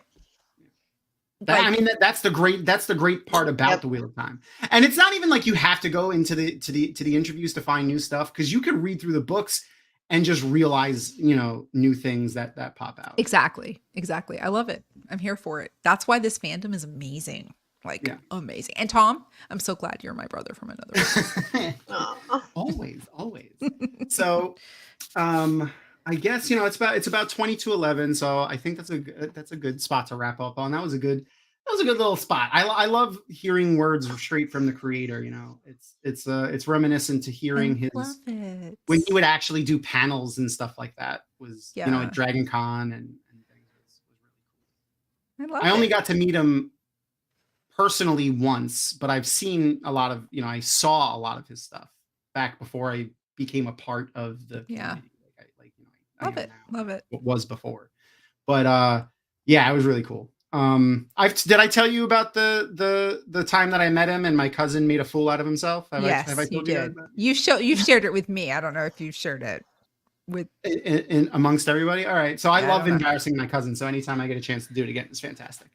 That's the great part about the Wheel of Time. And it's not even like you have to go into the interviews to find new stuff, because you could read through the books and just realize, new things that pop out. Exactly. I love it. I'm here for it. That's why this fandom is amazing. Amazing. And Tom, I'm so glad you're my brother from another Always. So, I guess, it's about 20 to 11. So I think that's a good spot to wrap up on. That was a good little spot. I love hearing words straight from the creator. It's reminiscent to hearing when he would actually do panels and stuff like that. Was at Dragon Con and things. It was really cool. I only got to meet him personally once, but I've seen a lot of, I saw a lot of his stuff back before I became a part of the community. I Love am it. now, Love it. what was before. But yeah, it was really cool. Did I tell you about the time that I met him and my cousin made a fool out of himself? Have I You told did. that? You've shared it with me. I don't know if you've shared it with in amongst everybody. All right. So I Yeah, I love don't know. embarrassing my cousin. So anytime I get a chance to do it again, it's fantastic.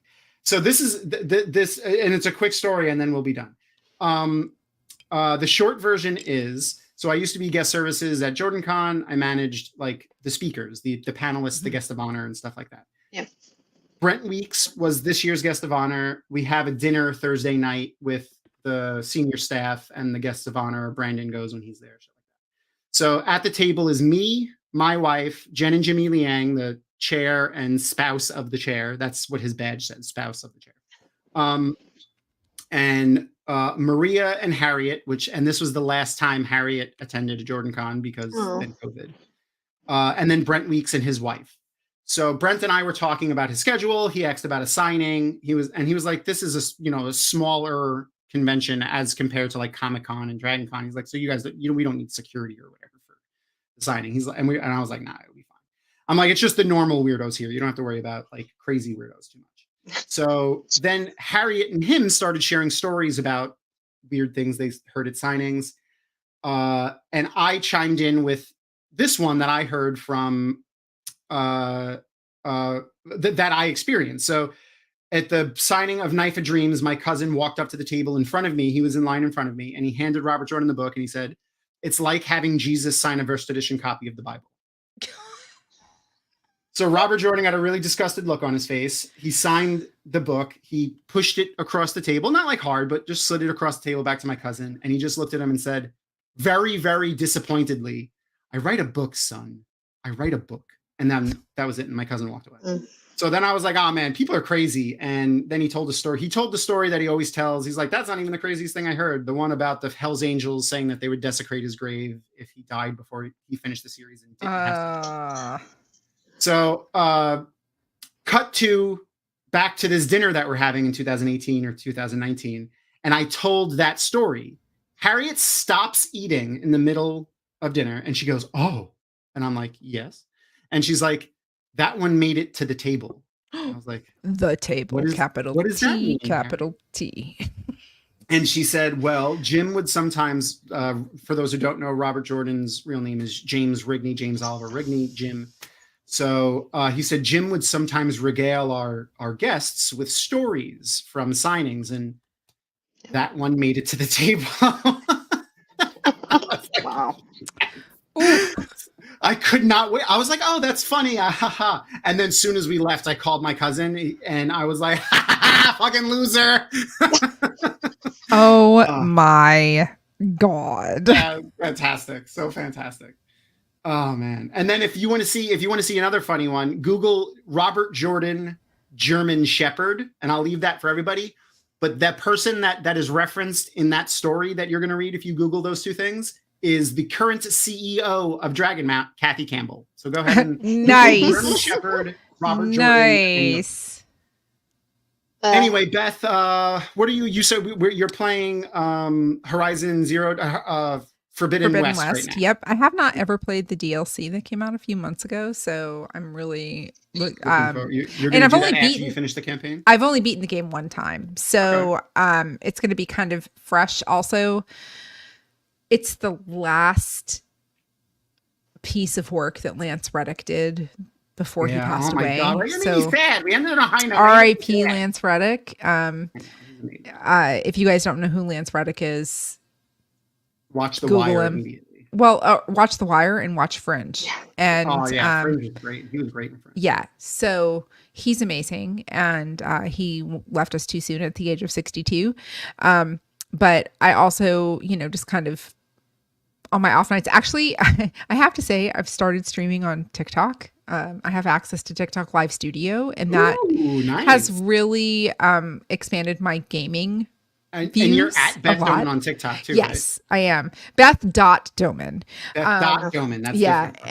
So this is this, and it's a quick story, and then we'll be done. The short version is, so I used to be guest services at JordanCon. I managed like the speakers, the panelists, the guest of honor, and stuff like that. Yeah. Brent Weeks was this year's guest of honor. We have a dinner Thursday night with the senior staff and the guests of honor. Brandon goes when he's there. So at the table is me, my wife, Jen and Jimmy Liang, the chair and spouse of the chair. That's what his badge said, spouse of the chair. And Maria and Harriet, and this was the last time Harriet attended a JordanCon because then COVID. And then Brent Weeks and his wife. So Brent and I were talking about his schedule. He asked about a signing. He was like, this is a smaller convention as compared to like Comic-Con and DragonCon. He's like, so you guys, we don't need security or whatever for the signing. He's like, and I was like, nah, it'll be fine. I'm like, it's just the normal weirdos here. You don't have to worry about like crazy weirdos too much. So then Harriet and him started sharing stories about weird things they heard at signings. And I chimed in with this one that I heard from that I experienced. So at the signing of Knife of Dreams, my cousin walked up to the table in front of me. He was in line in front of me, and he handed Robert Jordan the book, and he said, "It's like having Jesus sign a first edition copy of the Bible." So Robert Jordan got a really disgusted look on his face. He signed the book. He pushed it across the table, not like hard, but just slid it across the table back to my cousin. And he just looked at him and said, very, very disappointedly, "I write a book, son. I write a book." And then that was it. And my cousin walked away. So then I was like, oh man, people are crazy. And then he told the story. He told the story that he always tells. He's like, that's not even the craziest thing I heard. The one about the Hell's Angels saying that they would desecrate his grave if he died before he finished the series. And didn't have to. So cut to back to this dinner that we're having in 2018 or 2019. And I told that story. Harriet stops eating in the middle of dinner and she goes, "Oh." And I'm like, "Yes." And she's like, "That one made it to the table." I was like, the table, capital what does that T, mean, capital T. And she said, well, Jim would sometimes, for those who don't know, Robert Jordan's real name is James Rigney, James Oliver Rigney, Jim. So he said Jim would sometimes regale our guests with stories from signings, and that one made it to the table. Wow. I could not wait. I was like, "Oh, that's funny." And then as soon as we left, I called my cousin and I was like, "Fucking loser." Oh my God. Fantastic. So fantastic. Oh man. And then if you want to see another funny one, Google Robert Jordan German Shepherd, and I'll leave that for everybody. But that person that is referenced in that story that you're going to read, if you Google those two things, is the current CEO of Dragonmount, Kathy Campbell. So go ahead and nice. German Shepherd, Robert Jordan. Nice. Anyway, Beth, what are you? You said you're playing Horizon Zero, Forbidden West right now. Yep, I have not ever played the DLC that came out a few months ago, so I'm really you're going to do that after you finish the campaign. I've only beaten the game one time, so it's going to be kind of fresh. Also, it's the last piece of work that Lance Reddick did before he passed away. God. So sad. We ended on a high note. R.I.P. Lance Reddick. If you guys don't know who Lance Reddick is, watch The Google Wire him. Immediately. Well, watch The Wire and watch Fringe. Yeah. And Fringe was great. He was great in Fringe. Yeah, so he's amazing, and he left us too soon at the age of 62. But I also, just kind of on my off nights. Actually, I have to say I've started streaming on TikTok. I have access to TikTok Live Studio, and that nice. has really expanded my gaming And you're views at a Beth lot. Doman on TikTok too, Yes, I am. Beth.Doman. Beth Doman. That's Yeah. different.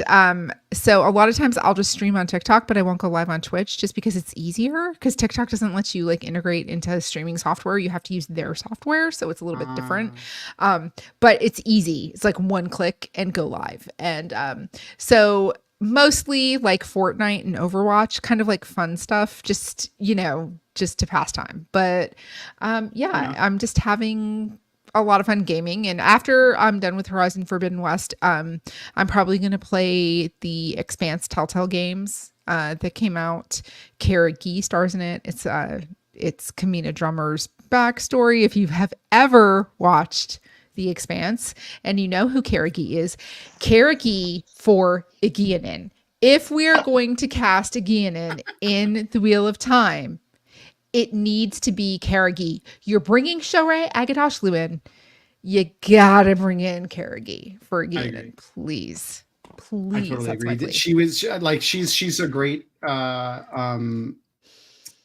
And so a lot of times I'll just stream on TikTok, but I won't go live on Twitch just because it's easier, because TikTok doesn't let you like integrate into streaming software. You have to use their software. So it's a little bit different. But it's easy. It's like one click and go live. And so mostly like Fortnite and Overwatch, kind of like fun stuff, just, you know, just to pass time. But yeah, I'm just having a lot of fun gaming. And after I'm done with Horizon Forbidden West, I'm probably going to play the Expanse Telltale games that came out. Kara Gee stars in it. It's Kamina Drummer's backstory. If you have ever watched The Expanse and you know who Kara Gee is, Kara Gee for Aegeanin. If we are going to cast Aegeanin in the Wheel of Time, it needs to be Kara Gee. You're bringing Shohreh Aghadoshlu in. You gotta bring in Kara Gee for Aegeanin, please. Please. I totally that's my agree. plea. She was like, she's a great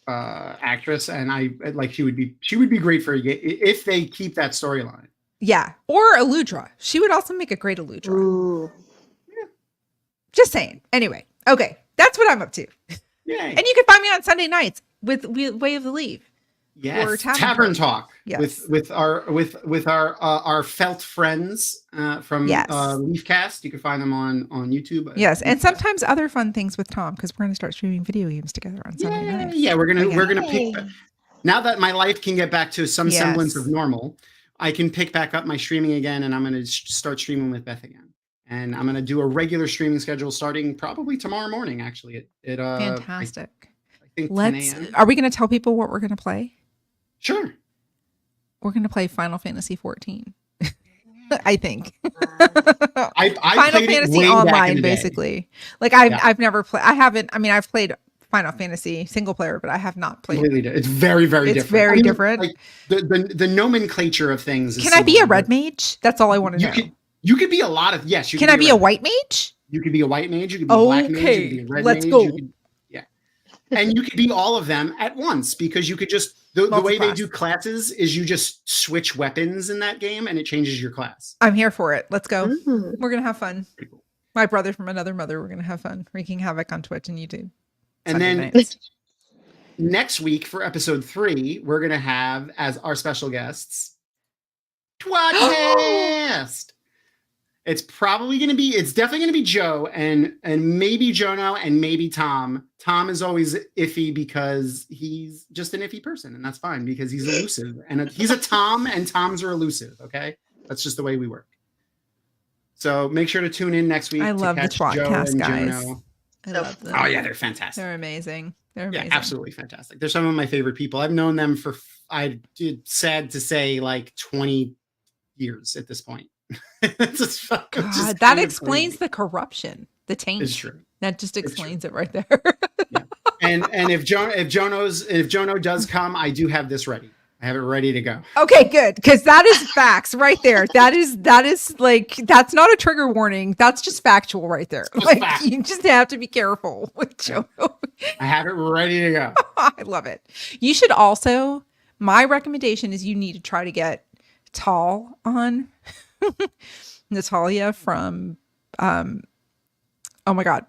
actress, and I like she would be great for if they keep that storyline. Yeah. Or Aludra. She would also make a great Aludra. Ooh. Just saying. Anyway. Okay. That's what I'm up to. Yay. And you can find me on Sunday nights with Way of the Leave. Yes, or Tavern Talk. Yes. with our felt friends from Yes. Leafcast. You can find them on YouTube. Yes, and Leafcast. sometimes other fun things with Tom, because we're going to start streaming video games together on Sunday nights. Yeah, we're gonna Yay. pick. Now that my life can get back to some semblance Yes. of normal, I can pick back up my streaming again, and I'm gonna start streaming with Beth again. And I'm gonna do a regular streaming schedule starting probably tomorrow morning. Actually, Fantastic. I think 10 Let's. a.m. Are we going to tell people what we're going to play? Sure. We're going to play Final Fantasy 14. I think. I Final played it Fantasy way back in Online, the day. basically. Like I've Yeah. I've never played. I haven't. I mean, I've played Final Fantasy single player, but I have not played. Completely different. It's very, very It's different. very different. Like the nomenclature of things. Is Can I be a similar, red mage? That's all I want to You know. you could be a lot of yes. You Can I be a red- white mage? You could be a white mage. You could be a black mage. You Okay, could be a red let's mage. go. You could, yeah, and you could be all of them at once because you could just the way they Multi-class. do classes is you just switch weapons in that game and it changes your class. I'm here for it. Let's go. Mm. We're gonna have fun. Pretty cool. My brother from another mother. We're gonna have fun wreaking havoc on Twitch and YouTube. And Sunday then nights. next week for episode 3, we're gonna have as our special guests Twatcast. It's definitely gonna be Joe and maybe Jono and maybe Tom. Tom is always iffy because he's just an iffy person, and that's fine because he's elusive. And he's a Tom, and Toms are elusive. Okay, that's just the way we work. So make sure to tune in next week. I to love the catch Joe Twatcast and guys. Jono. I So love them. Oh yeah, they're fantastic. They're amazing. They're Yeah, amazing. absolutely fantastic. They're some of my favorite people. I've known them for sad to say like 20 years at this point. It's just God, just that kind of explains crazy. the corruption, the taint. It's true. That just true. explains it right there. And if Jono does come, I do have this ready. I have it ready to go. Okay, good, because that is facts right there. That is like that's not a trigger warning. That's just factual right there. Just Like fact. you just have to be careful with Joe. I have it ready to go. I love it. You should also. My recommendation is you need to try to get Tall on. Natalia from oh my god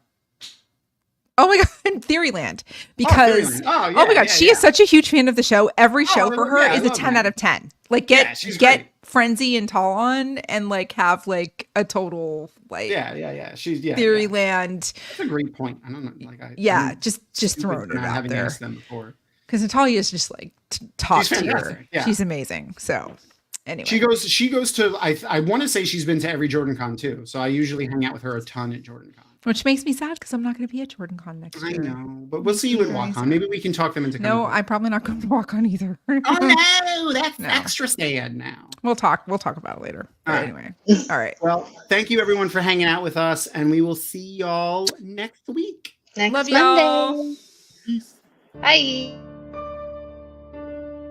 Theoryland, because Theoryland. oh my god, yeah, she yeah. is such a huge fan of the show. Every show for her yeah, I is a love 10 that. out of 10. Like Yeah, get she's get great. Frenzy and Tall on and like have like a total like Yeah. She's Yeah. Theoryland. That's a great point. I don't know. Like I'm Just stupid throwing for it not out having there, asked them before. because Natalia is just like top She's tier. fantastic, yeah. She's amazing. So anyway, She goes to I want to say she's been to every Jordan Con too. So I usually hang out with her a ton at Jordan Con. which makes me sad because I'm not going to be at Jordan Con next I year. know, but we'll see you at Very WalkCon. Maybe we can talk them into coming. No, I'm probably not going to walk on either. Oh no, that's No. extra sad now. We'll talk about it later. But All right. anyway, all right. Well, thank you everyone for hanging out with us, and we will see y'all next week. Next Love y'all. Monday. Peace. Bye.